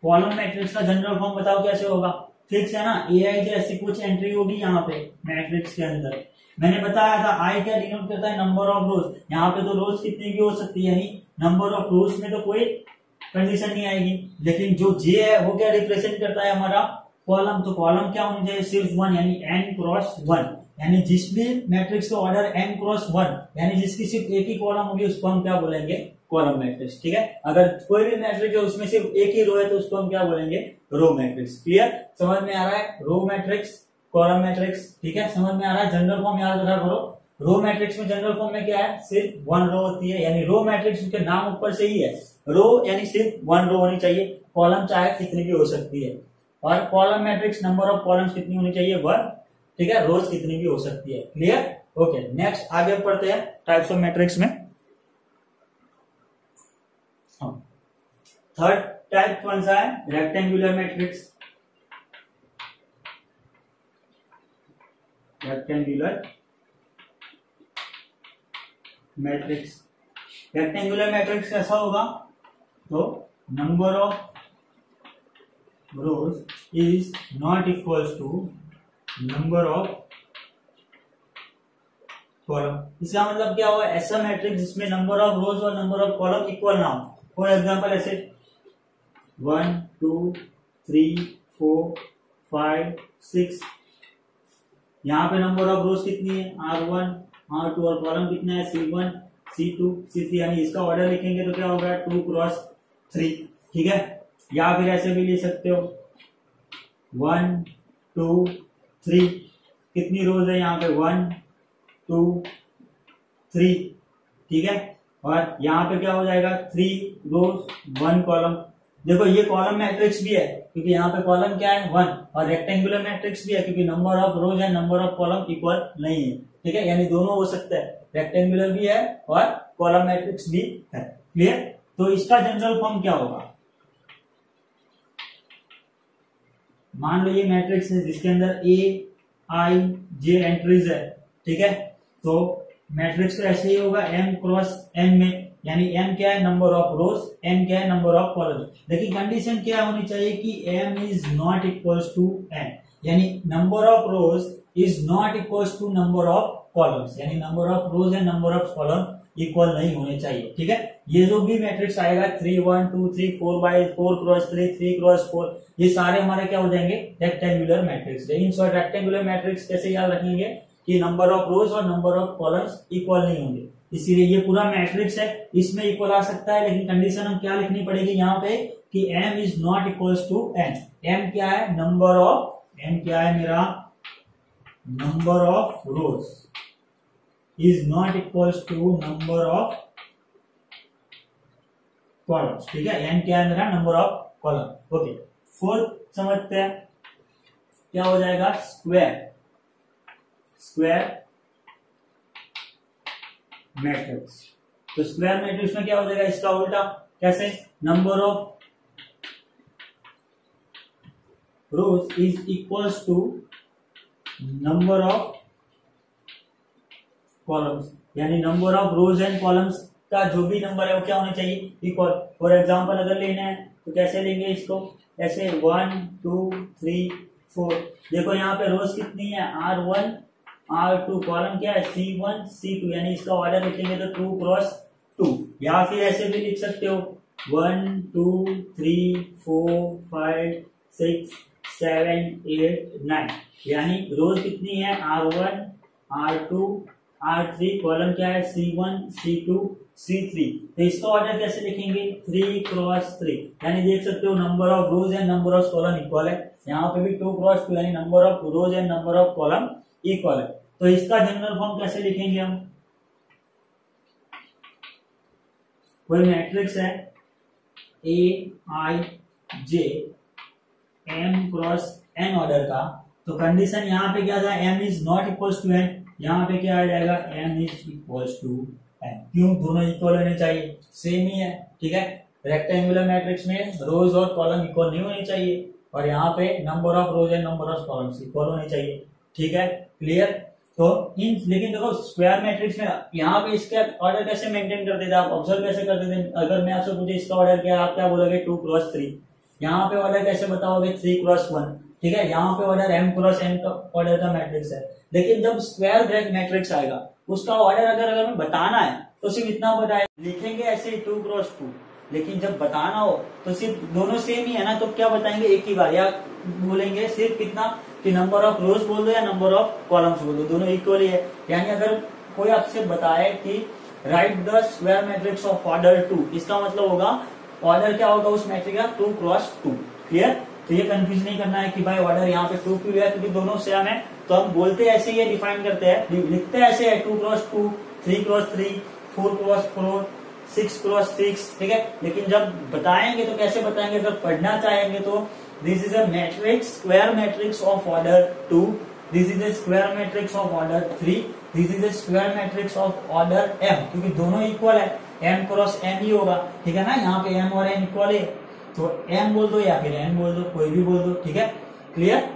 कॉलम मैट्रिक्स का जनरल फॉर्म बताओ कैसे होगा, फिक्स है ना, ए आई जैसी कुछ एंट्री होगी यहाँ पे मैट्रिक्स के अंदर। मैंने बताया था आई क्या डिनोट करता है, नंबर ऑफ रोज, यहाँ पे तो रोज कितनी भी हो सकती है, यानी नंबर ऑफ रोज में तो कोई कंडीशन नहीं आएगी, लेकिन जो जे है वो क्या रिप्रेजेंट करता है हमारा कॉलम, तो कॉलम क्या होनी चाहिए सिर्फ 1, यानी n क्रॉस 1, यानी जिस भी मैट्रिक्स का ऑर्डर n क्रॉस 1, यानी जिसकी सिर्फ एक ही कॉलम होगी उसको हम क्या बोलेंगे, कॉलम मैट्रिक्स, ठीक है। अगर कोई भी मैट्रिक्स है उसमें सिर्फ एक ही रो है तो उसको हम क्या बोलेंगे, रो मैट्रिक्स। क्लियर, समझ में आ रहा है, रो मैट्रिक्स कॉलम मैट्रिक्स, ठीक है, समझ में आ रहा है। जनरल फॉर्म याद रखा करो, रो मैट्रिक्स में जनरल फॉर्म में क्या है, सिर्फ 1 रो होती है, यानी रो मैट्रिक्स के नाम ऊपर से ही है, रो यानी सिर्फ 1 रो होनी चाहिए, कॉलम चाहे कितनी भी हो सकती है, और column matrix number of columns कितनी होनी चाहिए 1, ठीक है, रोज कितनी भी हो सकती है। क्लियर, ओके, नेक्स्ट आगे बढ़ते हैं टाइप्स ऑफ मैट्रिक्स में। थर्ड टाइप कौन सा है, rectangular matrix. Rectangular matrix, rectangular matrix कैसा होगा, तो number of rows is not equals to number of column. इसका मतलब क्या होगा, ऐसा मैट्रिक्स जिसमें नंबर ऑफ रोज और नंबर ऑफ कॉलम इक्वल ना हो। फॉर एग्जांपल ऐसे 1 2 3 4 5 6, यहाँ पे नंबर ऑफ रोज कितनी है R1 R2, और कॉलम कितना है C1 C2 C3, यानी इसका ऑर्डर लिखेंगे तो क्या होगा 2 क्रॉस 3, ठीक है। या फिर ऐसे भी ले सकते हो 1 2 3, कितनी रोज है यहाँ पे 1 2 3, ठीक है, और यहाँ पे क्या हो जाएगा 3 रोज 1 कॉलम। देखो ये कॉलम मैट्रिक्स भी है क्योंकि यहाँ पे कॉलम क्या है 1, और रेक्टेंगुलर मैट्रिक्स भी है क्योंकि नंबर ऑफ रोज है नंबर ऑफ कॉलम इक्वल नहीं है, ठीक है, यानी दोनों हो सकते हैं, रेक्टेंगुलर भी है और कॉलम मैट्रिक्स भी है। क्लियर, तो इसका जनरल फॉर्म क्या होगा, मान लो ये मैट्रिक्स है जिसके अंदर ए आई जे एंट्रीज है, ठीक है, तो मैट्रिक्स तो ऐसे ही होगा m क्रॉस n में, यानी m क्या है नंबर ऑफ रोज, n क्या है नंबर ऑफ कॉलम। लेकिन कंडीशन क्या होनी चाहिए कि m is not equals to n, यानी number of rows is not equals to number of columns, यानी number of rows and number of column equal नहीं होने चाहिए। ठीक है, ये जो भी मैट्रिक्स आएगा 3 1 2 3 4 बाय 4 क्रॉस 3 3 क्रॉस 4, ये सारे हमारे क्या हो जाएंगे, rectangular matrix. In short rectangular matrix कैसे याद रखेंगे कि नंबर ऑफ रोज और नंबर ऑफ कॉलम्स इक्वल नहीं होंगे, इसीलिए ये पूरा मैट्रिक्स है, इसमें इक्वल आ सकता है, लेकिन कंडीशन हम क्या लिखनी पड़ेगी यहाँ पे कि m is not equals to n। m क्या है, नंबर ऑफ, m क्या है मेरा, number of rows is not equals to number of columns. ठीक है, n क्या है मेरा, number of column. Okay, fourth समझते हैं क्या हो जाएगा, स्क्वायर, स्क्वायर मैट्रिक्स। तो स्क्वायर मैट्रिक्स में क्या हो जाएगा, इसका उल्टा, कैसे, number of rows is equals to number of columns, यानी number of rows and columns का जो भी नंबर है वो क्या होना चाहिए, इक्वल। फॉर एग्जांपल अगर लेना है तो कैसे लेंगे इसको, ऐसे 1 2 3 4, देखो यहाँ पे रोज कितनी है, R1 R2, कॉलम क्या है C1 C2, यानी इसका ऑर्डर लिखेंगे तो 2 क्रॉस 2, या फिर ऐसे भी लिख सकते हो 1 2 3 4 5 6 7 8 9, यानी रोज कितनी है R1 R2 R3, कॉलम क्या है C1 C2 C3। तो इसका ऑर्डर कैसे लिखेंगे, 3 क्रॉस 3, यानी देख सकते हो number of rows and number of column equal है, यहाँ पे भी 2 क्रॉस 2, यानी number of rows and number of column equal है। तो इसका जनरल फॉर्म कैसे लिखेंगे हम, कोई मैट्रिक्स है A I J M cross n order का, तो कंडीशन यहाँ पे क्या था, m is not equals to n, यहाँ पे क्या आ जाएगा, m is equals to n। क्यों, दोनों इक्वल होने चाहिए, सेम ही है। ठीक है, रेक्टेंगुलर मैट्रिक्स में रोज और कॉलम इक्वल नहीं होने चाहिए, और यहाँ पे number of rows and number of columns equal होने चाहिए। ठीक है, क्लियर। तो इन, लेकिन देखो स्क्वायर मैट्रिक्स में यहाँ पे इसका ऑर्डर कैसे मेंटेन करते थे, आप ऑब्जर्व कैसे करते थे, अगर मैं आपसे पूछे इसका ऑर्डर क्या, आप क्या बोलोगे 2 क्रॉस 3, यहाँ पे ऑर्डर कैसे बताओगे 3 क्रॉस 1। ठीक है, यहाँ पे ऑर्डर m क्रॉस n का ऑर्डर का मैट्रिक्स है, लेकिन जब स्क्वायर मैट्रिक्स आएगा उसका ऑर्डर अगर हमें बताना है तो सिर्फ इतना बताए लिखेंगे ऐसे 2 क्रॉस 2, लेकिन जब बताना हो तो सिर्फ दोनों सेम ही है ना, तो क्या बताएंगे एक ही बार, या बोलेंगे सिर्फ कितना कि नंबर ऑफ रोज बोल दो या नंबर ऑफ कॉलम्स बोल दो, दोनों इक्वल ही है। यानी अगर कोई आपसे बताए कि right the square matrix of order 2, इसका मतलब होगा ऑर्डर क्या होगा उस मैट्रिक्स का 2 क्रॉस 2। क्लियर, तो ये कंफ्यूज नहीं करना है कि भाई ऑर्डर यहाँ पे 2 क्यों है, क्योंकि दोनों सेम है, तो हम बोलते ऐसे ही डिफाइन करते हैं, लिखते ऐसे है 2 क्रॉस 2 3 क्रॉस 3 4 क्रॉस 4 6 क्रॉस 6। ठीक है, लेकिन जब बताएंगे तो कैसे बताएंगे, अगर पढ़ना चाहेंगे तो this is a matrix, square matrix of order 2, this is a square matrix of order 3, this is a square matrix of order m, क्योंकि दोनों इक्वल है, m क्रॉस m ही होगा। ठीक है ना, यहाँ पे m और n इक्वल है, तो m बोल दो या फिर n बोल दो, कोई भी बोल दो। ठीक है, क्लियर।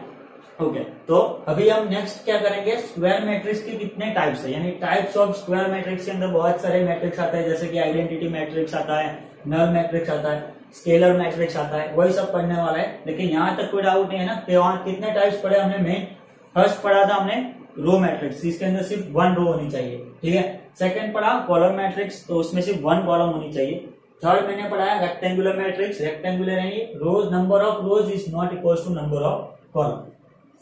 ओके, तो अभी हम नेक्स्ट क्या करेंगे, स्क्वायर मैट्रिक्स के कितने टाइप्स है, यानी टाइप्स ऑफ स्क्वायर मैट्रिक्स के अंदर बहुत सारे मैट्रिक्स आता है, जैसे कि आइडेंटिटी मैट्रिक्स आता है, नल मैट्रिक्स आता है, स्केलर मैट्रिक्स आता है, वही सब पढ़ने वाला है। लेकिन यहाँ तक कोई डाउट नहीं है ना कि वहाँ कितने टाइप्स पढ़े हमने, मेन फर्स्ट पढ़ा था हमने रो मैट्रिक्स, इसके अंदर सिर्फ 1 रो होनी चाहिए। ठीक है, सेकंड पढ़ा कॉलम मैट्रिक्स, तो उसमें सिर्फ 1 कॉलम होनी चाहिए। थर्ड मैंने पढ़ाया रेक्टेंगुलर मैट्रिक्स, रेक्टेंगुलर यानी rows, number of rows is not equal to number of column.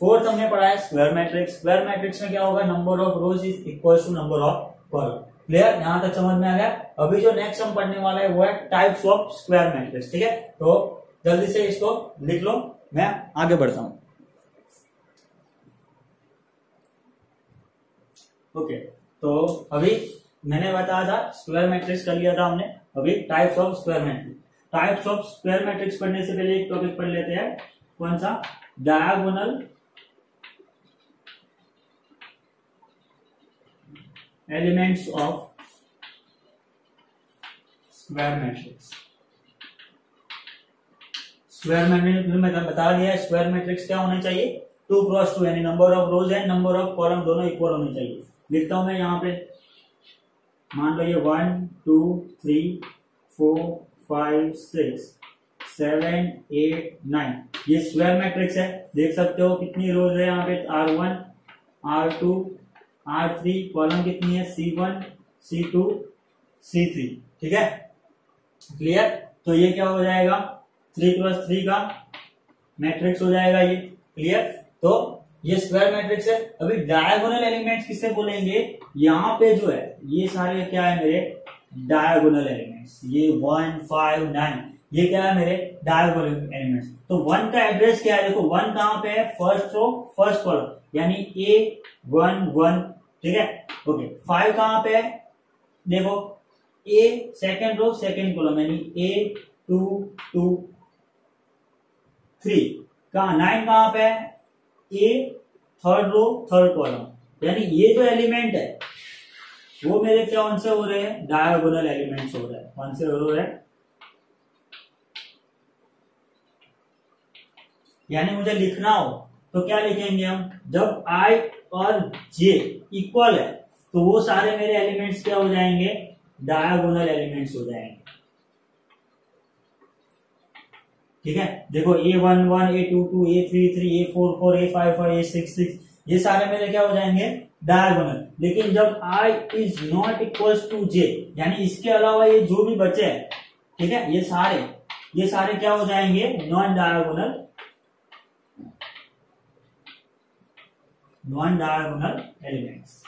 Fourth हमने पढ़ा है स्क्वायर मैट्रिक्स, स्क्वायर मैट्रिक्स में क्या होगा, number of rows is equal to number of column. Clear, यहां तक समझ में आ गया। अभी जो नेक्स्ट हम पढ़ने वाला है वो है टाइप्स ऑफ स्क्वायर मैट्रिक्स। ठीक है, तो जल्दी से इसको लिख लो, मैं आगे बढ़ता हूं। ओके, तो अभी मैंने बताया था स्क्वायर मैट्रिक्स कर लिया था हमने, अभी types of square matrix. Types of square matrix पढ़ने से पहले एक टॉपिक पढ़ लेते हैं, कौन सा, diagonal elements of square matrix. Square matrix में बता दिया, स्क्वायर मैट्रिक्स क्या होना चाहिए, 2 क्रॉस 2, यानी number of rows and number of column दोनों इक्वल होने चाहिए। लिखता हूं मैं यहाँ पे, मान लो ये 1 2 3 4 5 6 7 8 9, ये स्क्वायर मैट्रिक्स है। देख सकते हो कितनी रोज है यहाँ पे, R1 R2 R3, कॉलम कितनी है C1 C2 C3, ठीक है, क्लियर। तो ये क्या हो जाएगा, 3 + 3 का मैट्रिक्स हो जाएगा ये, क्लियर। तो ये स्क्वायर मैट्रिक्स है। अभी डायगोनल एलिमेंट्स किससे बोलेंगे, यहाँ पे जो है ये सारे क्या है मेरे डायगोनल एलिमेंट्स, ये 1, 5, 9 ये क्या है मेरे डायगोनल एलिमेंट्स। तो 1 का एड्रेस क्या है, देखो 1 कहां पे है, फर्स्ट रो फर्स्ट कॉलम यानी A1 1, ठीक है, ओके। 5 कहां पे है, देखो A second row second column यानी A2 2 3, कहा 9 कहां पे है, A third row third column यानी ये जो एलिमेंट है वो मेरे कौन से हो रहे हैं, डायगोनल एलिमेंट्स हो रहे हैं। कौन से हो रहे हैं, यानी मुझे लिखना हो तो क्या लिखेंगे हम, जब I और J इक्वल है तो वो सारे मेरे एलिमेंट्स क्या हो जाएंगे, डायगोनल एलिमेंट्स हो जाएंगे, ठीक है। देखो A1 1, A2 2, A3 3, A4 4, A5 5, A6 6 ये सारे मेरे क्या हो जाएंगे डायगोनल। लेकिन जब I is not equal to J यानी इसके अलावा ये जो भी बचे हैं, ठीक है, ये सारे क्या हो जाएंगे नॉन डायगोनल एलिमेंट्स।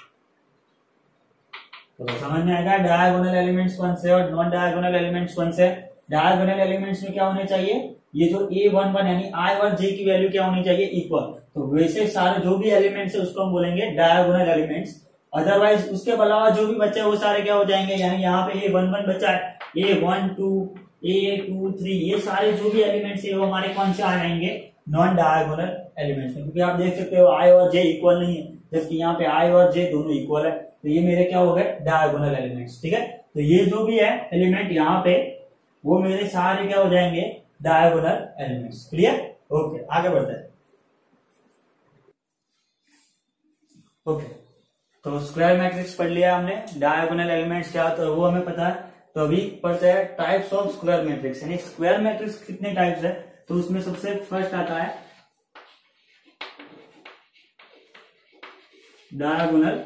तो समझ में आएगा डायगोनल एलिमेंट्स कौन से और नॉन डायगोनल एलिमेंट्स कौन से। डायगोनल एलिमेंट्स में क्या होने चाहिए, ये जो A11 यानी I और J की वैल्यू क्या होनी चाहिए, इक्वल। तो वैसे सारे जो भी एलिमेंट्स है उसको हम बोलेंगे डायगोनल एलिमेंट्स। अदरवाइज उसके अलावा जो भी बचे वो सारे क्या हो जाएंगे, यानी यहाँ पे A11 बचा है, A1 2 A2 3 ये सारे जो भी एलिमेंट्स है वो हमारे कौन से आ जाएंगे, नॉन डायगोनल एलिमेंट्स में। क्योंकि आप देख सकते हो I और J इक्वल नहीं है, जबकि यहाँ पे I और J दोनों इक्वल है, तो ये मेरे क्या हो गए डायगोनल एलिमेंट्स, ठीक है। तो ये जो भी है एलिमेंट यहाँ पे वो मेरे सारे क्या हो जाएंगे डायगोनल एलिमेंट्स, क्लियर। ओके आगे बढ़ते हैं। ओके तो स्क्वायर मैट्रिक्स पढ़ लिया हमने, डायगोनल एलिमेंट्स क्या होता है वो हमें पता है। तो अभी पढ़ते हैं टाइप्स ऑफ स्क्वायर मैट्रिक्स, यानी स्क्वायर मैट्रिक्स कितने टाइप्स है। तो उसमें सबसे फर्स्ट आता है डायगोनल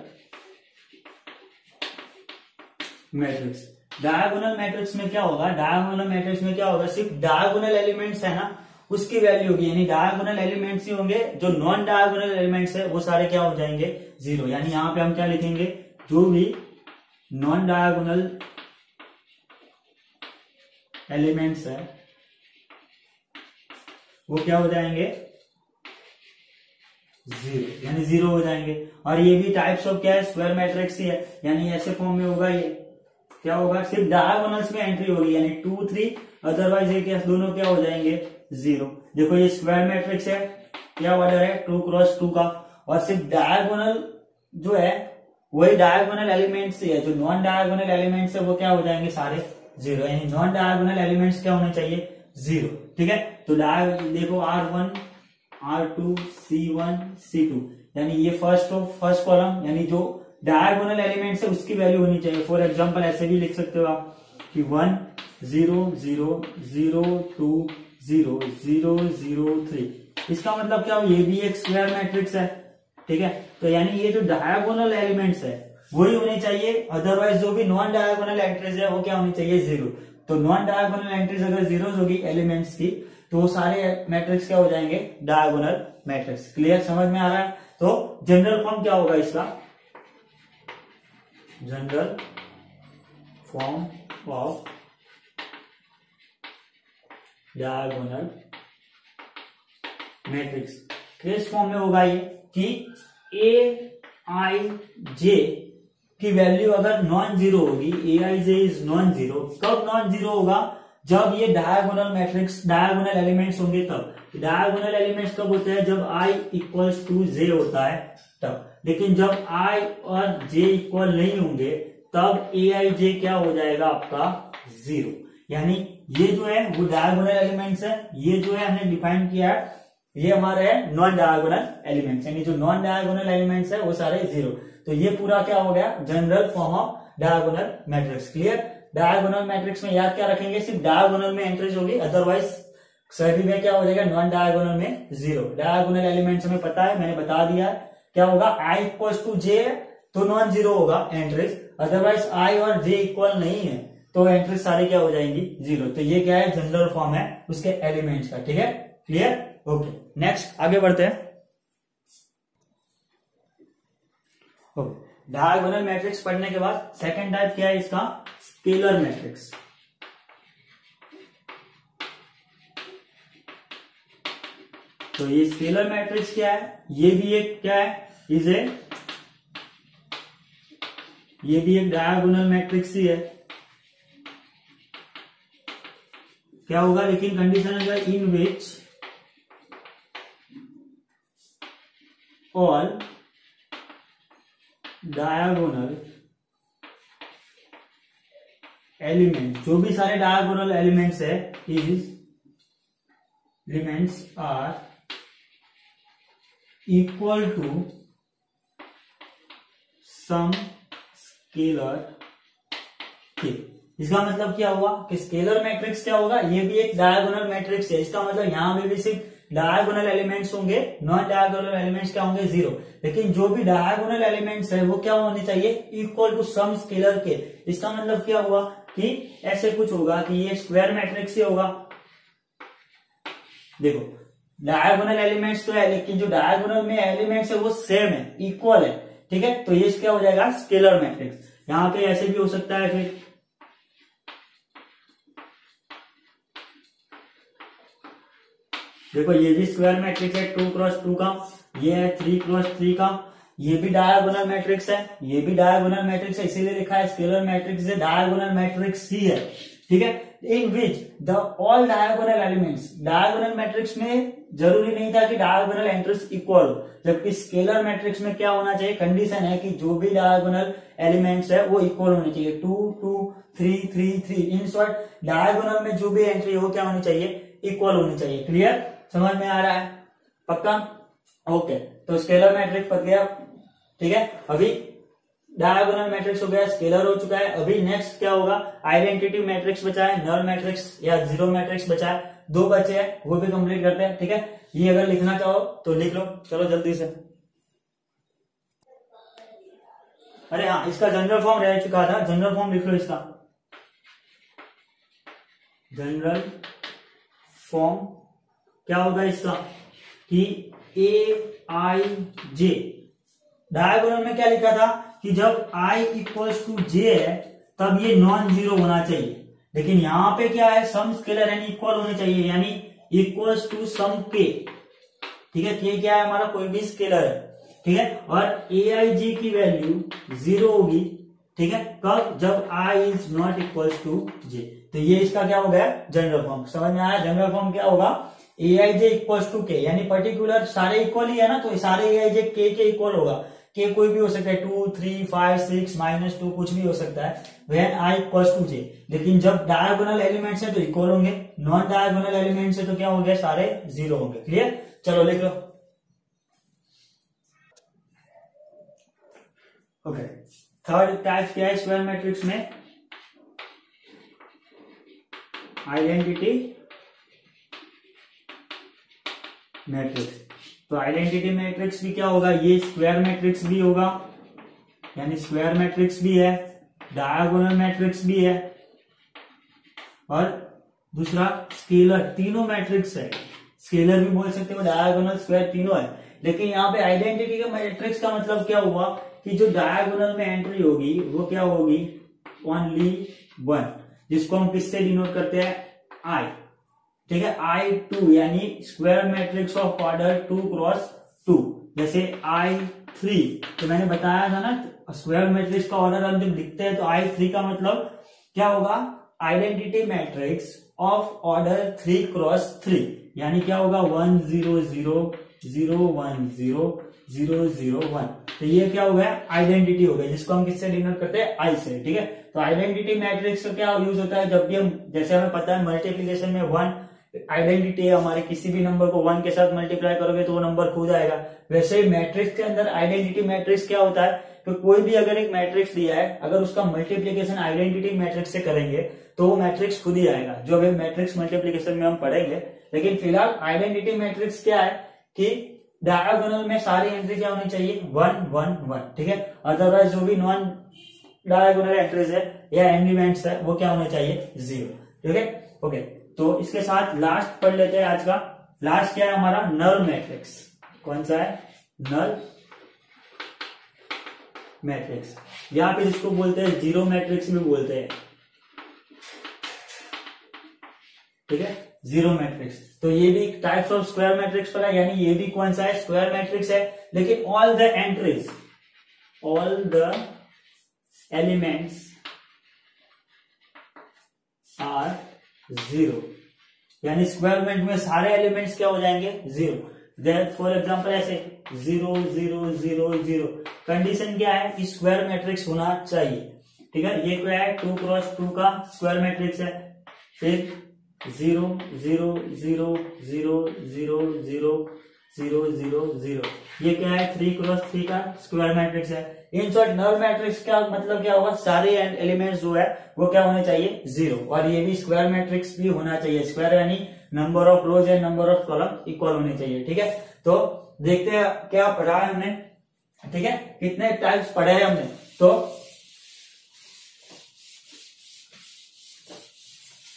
मैट्रिक्स। डायगोनल मैट्रिक्स में क्या होगा, डायगोनल मैट्रिक्स में क्या होगा, सिर्फ डायगोनल एलिमेंट्स है ना उसकी वैल्यू होगी, यानी डायगोनल एलिमेंट्स ही होंगे, जो नॉन डायगोनल एलिमेंट्स है वो सारे क्या हो जाएंगे जीरो। यानी यहां पे हम क्या लिखेंगे, जो भी नॉन डायगोनल एलिमेंट्स है वो क्या हो जाएंगे जीरो, यानी जीरो हो जाएंगे। और ये भी टाइप्स ऑफ क्या है स्क्वायर मैट्रिक्स ही है, यानी ऐसे फॉर्म में होगा, ये क्या होगा सिर्फ डायगोनल्स में एंट्री होगी, यानी 2 3, अदरवाइज ये क्या दोनों क्या हो जाएंगे जीरो। देखो ये स्क्वायर मैट्रिक्स है, क्या ऑर्डर है 2 × 2 का, और सिर्फ डायगोनल जो है वही डायगोनल एलिमेंट्स ही है, जो नॉन डायगोनल एलिमेंट्स है वो क्या हो जाएंगे सारे जीरो, यानी नॉन डायगोनल एलिमेंट्स क्या होने चाहिए जीरो, ठीक है। तो देखो R1 R2 C1 C2 यानी ये फर्स्ट कॉलम, यानी जो डायगोनल एलिमेंट्स है उसकी वैल्यू होनी चाहिए। फॉर एग्जांपल ऐसे भी लिख सकते हो आप कि 1 0 0 0 2 0 0 0 3, इसका मतलब क्या, ये भी एक स्क्वायर मैट्रिक्स है, ठीक है। तो यानी ये जो डायगोनल एलिमेंट्स है वही होने चाहिए, अदरवाइज जो भी नॉन डायगोनल एंट्रीज है वो क्या होनी चाहिए जीरो। तो नॉन डायगोनल एंट्रीज अगर जीरो होगी एलिमेंट्स की तो वो सारे मैट्रिक्स क्या हो जाएंगे डायगोनल मैट्रिक्स। क्लियर, समझ में आ रहा है। तो जनरल फॉर्म क्या होगा इसका, general form of diagonal matrix किस फॉर्म में होगा ये, कि Aij की वैल्यू अगर नॉन जीरो होगी, Aij इज नॉन जीरो। कब नॉन जीरो होगा, जब ये डायगोनल मैट्रिक्स डायगोनल एलिमेंट्स होंगे तब। डायगोनल एलिमेंट्स कब होते हैं, जब I इक्वल्स टू J होता है तब। लेकिन जब I और J इक्वल नहीं होंगे तब Aij क्या हो जाएगा आपका जीरो। यानी ये जो है वो डायगोनल एलिमेंट्स है, ये जो है हमने डिफाइन किया है ये हमारे है नॉन डायगोनल एलिमेंट्स, यानी जो नॉन डायगोनल एलिमेंट्स है वो सारे जीरो। तो ये पूरा क्या हो गया general form of diagonal matrix. Clear, diagonal matrix में याद क्या रखेंगे, सिर्फ डायगोनल में एंट्रीज होगी, अदरवाइज सभी में क्या हो जाएगा नॉन डायगोनल में जीरो। डायगोनल एलिमेंट्स हमें पता है, मैंने बता दिया क्या होगा, I इक्वल टू J तो नॉन जीरो होगा एंट्रीज, अदरवाइज आई और जे इक्वल नहीं है तो एंट्री सारी क्या हो जाएंगी, जीरो। तो ये क्या है, जनरल फॉर्म है उसके एलिमेंट्स का। ठीक है, क्लियर, ओके। नेक्स्ट आगे बढ़ते हैं। डायगोनल मैट्रिक्स पढ़ने के बाद सेकंड टाइप क्या है इसका, स्केलर मैट्रिक्स। तो ये स्केलर मैट्रिक्स क्या है, ये भी एक क्या है, ये भी एक डायगोनल मैट्रिक्स ही है। क्या होगा, लेकिन कंडीशन है in which all diagonal element, जो भी सारे डायगोनल एलिमेंट्स है, elements are equal to some scalar के। इसका मतलब क्या हुआ कि स्केलर मैट्रिक्स क्या होगा, ये भी एक डायगोनल मैट्रिक्स है। इसका मतलब यहां पे भी सिर्फ डायगोनल एलिमेंट्स होंगे, नॉन डायगोनल एलिमेंट्स क्या होंगे, जीरो। लेकिन जो भी डायगोनल एलिमेंट्स है वो क्या होने चाहिए, इक्वल टू सम स्केलर के। इसका मतलब क्या हुआ कि ऐसे कुछ होगा कि ये स्क्वायर मैट्रिक्स ही होगा। देखो डायगोनल एलिमेंट्स तो है, लेकिन जो डायगोनल में एलिमेंट्स है वो सेम है, इक्वल है। ठीक है, तो ये क्या हो जाएगा, स्केलर मैट्रिक्स। यहां पे ऐसे भी हो सकता है। फिर देखो ये भी स्क्वायर मैट्रिक्स है 2x2 का, ये है 3x3 का, ये भी डायगोनल मैट्रिक्स है, ये भी डायगोनल मैट्रिक्स है, इसीलिए लिखा है स्केलर मैट्रिक्स है, डायगोनल मैट्रिक्स ही है। ठीक है, in which the all diagonal elements, diagonal matrix में जरूरी नहीं था कि डायगोनल एंट्रीज इक्वल हो, जबकि स्केलर मैट्रिक्स में क्या होना चाहिए, कंडीशन है कि जो भी डायगोनल एलिमेंट्स है वो इक्वल होने चाहिए, 2 2 3 3 3। इन शॉर्ट डायगोनल में जो भी एंट्री हो क्या होनी चाहिए, इक्वल होनी चाहिए। क्लियर, समझ में आ रहा है, पक्का, ओके। तो स्केलर मैट्रिक्स पक गया। ठीक है, अभी डायगोनल मैट्रिक्स हो गया, स्केलर हो चुका है। अभी नेक्स्ट क्या होगा, आइडेंटिटी मैट्रिक्स बचा है, नल मैट्रिक्स या जीरो मैट्रिक्स बचा है, दो बचे हैं, वो भी कंप्लीट करते हैं। ठीक है, ये अगर लिखना चाहो तो लिख लो, चलो जल्दी से। अरे हाँ, इसका जनरल फॉर्म रह चुका था, जनरल फॉर्म लिख लो इसका। जनरल फॉर्म क्या होगा इसका कि ए आई जे। डायगोनल में क्या लिखा था कि जब i इक्वल्स टू जे है तब ये नॉन जीरो होना चाहिए, लेकिन यहां पे क्या है, सम स्केलर यानी इक्वल होने चाहिए, यानी इक्वल्स टू सम के। ठीक है, के क्या है हमारा, कोई भी स्केलर है। ठीक है, और ए आई जी की वैल्यू जीरो होगी। ठीक है, कब, जब i is not equals to j. तो ये इसका क्या हो गया, जनरल फॉर्म। समझ में आया, जनरल फॉर्म क्या होगा, ए आई जे इक्वल्स टू के, यानी पर्टिकुलर सारे इक्वल ही है ना, तो सारे ए आई जे के इक्वल होगा। के कोई भी हो सकता है, 2 3 5 6 -2 कुछ भी हो सकता है, व्हेन i इक्वल्स टू जे। लेकिन जब डायगोनल एलिमेंट्स है तो इक्वल होंगे, नॉन डायगोनल एलिमेंट्स है तो क्या हो गया, सारे जीरो होंगे। क्लियर, चलो लिख लो। ओके, थर्ड टाइप क्या है स्क्वायर मैट्रिक्स में, आइडेंटिटी मैट्रिक्स। तो आइडेंटिटी मैट्रिक्स भी क्या होगा, ये स्क्वायर मैट्रिक्स भी होगा, यानी स्क्वायर मैट्रिक्स भी है, डायगोनल मैट्रिक्स भी है, और दूसरा स्केलर, तीनों मैट्रिक्स है। स्केलर भी बोल सकते हो, डायगोनल स्क्वायर तीनों है। लेकिन यहाँ पे आइडेंटिटी का मैट्रिक्स का मतलब क्या हुआ कि जो डायगोनल में एंट्री होगी वो क्या होगी, ओनली वन, जिसको हम किससे डिनोट करते हैं, आई। ठीक है, I2 यानी square matrix of order 2x2। जैसे I3, तो मैंने बताया था ना, स्क्वायर मैट्रिक्स का ऑर्डर हम जब लिखते हैं तो I3 का मतलब क्या होगा, identity matrix of order 3x3, यानी क्या होगा 1 0 0 0 1 0 0 0 1। तो ये क्या हो गया, आइडेंटिटी हो गई, जिसको हम किससे डिनोट करते हैं, आई से। ठीक है, तो आइडेंटिटी मैट्रिक्स का क्या यूज होता है, जब भी हम, जैसे हमें पता है मल्टीप्लीकेशन में 1 आइडेंटिटी है हमारे, किसी भी नंबर को 1 के साथ मल्टीप्लाई करोगे तो वो नंबर खो जाएगा। वैसे ही मैट्रिक्स के अंदर आइडेंटिटी मैट्रिक्स क्या होता है, तो कोई भी अगर एक मैट्रिक्स दिया है, अगर उसका मल्टीप्लीकेशन आइडेंटिटी मैट्रिक्स से करेंगे तो वो मैट्रिक्स खुद ही आएगा, जो अभी मैट्रिक्स मल्टीप्लीकेशन में हम पढ़ेंगे। लेकिन फिलहाल आइडेंटिटी मैट्रिक्स क्या है कि डायगोनल में सारी एंट्री क्या होनी चाहिए, 1 1 1। ठीक है, अदरवाइज जो भी नॉन डायगोनल एंट्रीज है या एलिमेंट्स है वो क्या होने चाहिए, 0। ठीक है, ओके। तो इसके साथ लास्ट पढ़ लेते हैं आज का। लास्ट क्या है हमारा, नल मैट्रिक्स। कौन सा है, नल मैट्रिक्स, या फिर इसको बोलते हैं जीरो मैट्रिक्स भी बोलते हैं। ठीक है, जीरो मैट्रिक्स। तो ये भी टाइप्स ऑफ स्क्वायर मैट्रिक्स पर है, यानी ये भी कौन सा है, स्क्वायर मैट्रिक्स है, लेकिन all the entries, all the elements are 0, यानी स्क्वायर मैट्रिक्स में सारे एलिमेंट्स क्या हो जाएंगे, 0। फॉर एग्जाम्पल ऐसे 0 0 0 0। कंडीशन क्या है कि स्क्वायर मैट्रिक्स होना चाहिए। ठीक है, ये क्या है, 2x2 का स्क्वायर मैट्रिक्स है। फिर 0 0 0 0 0 0 0 0 0, ये क्या है, 3x3 का स्क्वायर मैट्रिक्स है। इन शॉर्ट नल मैट्रिक्स का मतलब क्या होगा, सारे एलिमेंट्स जो है वो क्या होने चाहिए, 0। और ये भी स्क्वायर मैट्रिक्स भी होना चाहिए। स्क्वायर यानी number of rows and number of column equal होने चाहिए। ठीक है, तो देखते हैं क्या पढ़ा है हमने। ठीक है, कितने टाइप्स पढ़े हैं हमने, तो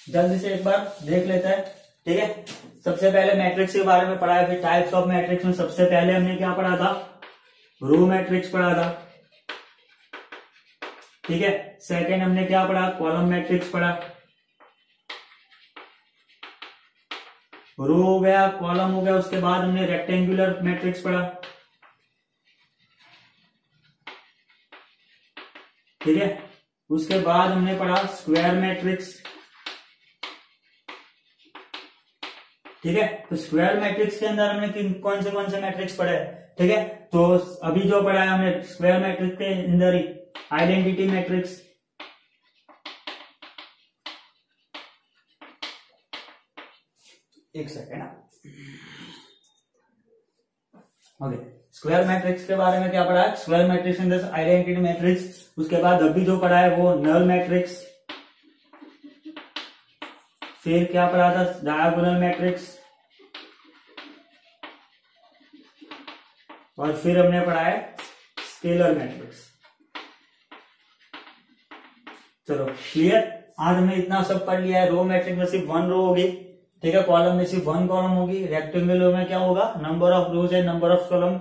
जल्दी से एक बार देख लेते हैं। ठीक है, सबसे पहले मैट्रिक्स के बारे में पढ़ा है, फिर टाइप्स ऑफ मैट्रिक्स में सबसे पहले हमने क्या पढ़ा था, रो मैट्रिक्स पढ़ा था। ठीक है, सेकंड हमने क्या पढ़ा, कॉलम मैट्रिक्स पढ़ा। रो हो गया, कॉलम हो गया, उसके बाद हमने रेक्टेंगुलर मैट्रिक्स पढ़ा। ठीक है, उसके बाद हमने पढ़ा स्क्वायर मैट्रिक्स। ठीक है, तो स्क्वायर मैट्रिक्स के अंदर हमने कौन से मैट्रिक्स पढ़े। ठीक है, तो अभी जो पढ़ा है हमने स्क्वायर मैट्रिक्स के अंदर ही आइडेंटिटी मैट्रिक्स, एक सेकेंड। ओके, स्क्वायर मैट्रिक्स के बारे में क्या पढ़ा है, स्क्वायर मैट्रिक्स के अंदर आइडेंटिटी मैट्रिक्स। उसके बाद अभी जो पढ़ा है वो नल मैट्रिक्स। फिर क्या पढ़ा था, डायगोनल मैट्रिक्स। और फिर हमने पढ़ा है स्केलर मैट्रिक्स। चलो क्लियर, आज हमने इतना सब पढ़ लिया है। रो मैट्रिक्स में सिर्फ 1 रो होगी। ठीक है, कॉलम में सिर्फ 1 कॉलम होगी। रेक्टेंगुलर में क्या होगा, number of rows and number of column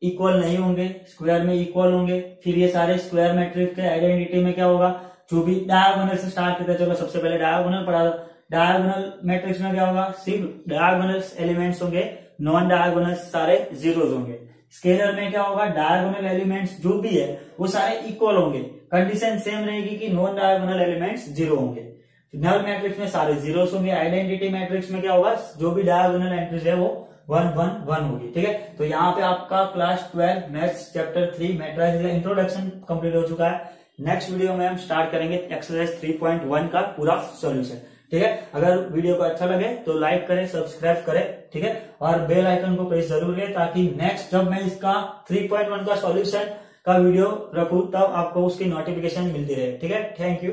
equal नहीं होंगे, स्क्वायर में इक्वल होंगे। फिर ये सारे स्क्वायर मैट्रिक्स के आइडेंटिटी में क्या होगा, जो भी डायगोनल से स्टार्ट करते हैं। चलो सबसे पहले डायगोनल पढ़ा। डायगोनल मैट्रिक्स में क्या होगा, सिर्फ डायगोनल एलिमेंट्स होंगे, नॉन डायगोनल सारे जीरोज होंगे। स्केलर में क्या होगा, डायगोनल एलिमेंट्स जो भी है वो सारे इक्वल होंगे। कंडीशन सेम रहेगी कि नॉन डायगोनल एलिमेंट्स 0 होंगे। नल मैट्रिक्स में सारे जीरोस होंगे। आइडेंटिटी मैट्रिक्स में क्या होगा, जो भी डायगोनल एंट्रीज है वो 1 1 1 होगी। ठीक है, तो यहाँ पे आपका class 12 maths chapter 3 matrix introduction complete हो चुका है। नेक्स्ट वीडियो में हम स्टार्ट करेंगे एक्सरसाइज 3.1 का पूरा सॉल्यूशन। ठीक है, अगर वीडियो को अच्छा लगे तो लाइक करें, सब्सक्राइब करें। ठीक है, और बेल आइकन को प्रेस जरूर करें ताकि नेक्स्ट जब मैं इसका 3.1 का सॉल्यूशन का वीडियो रखूं तब आपको उसकी नोटिफिकेशन मिलती रहे। ठीक है, थैंक यू।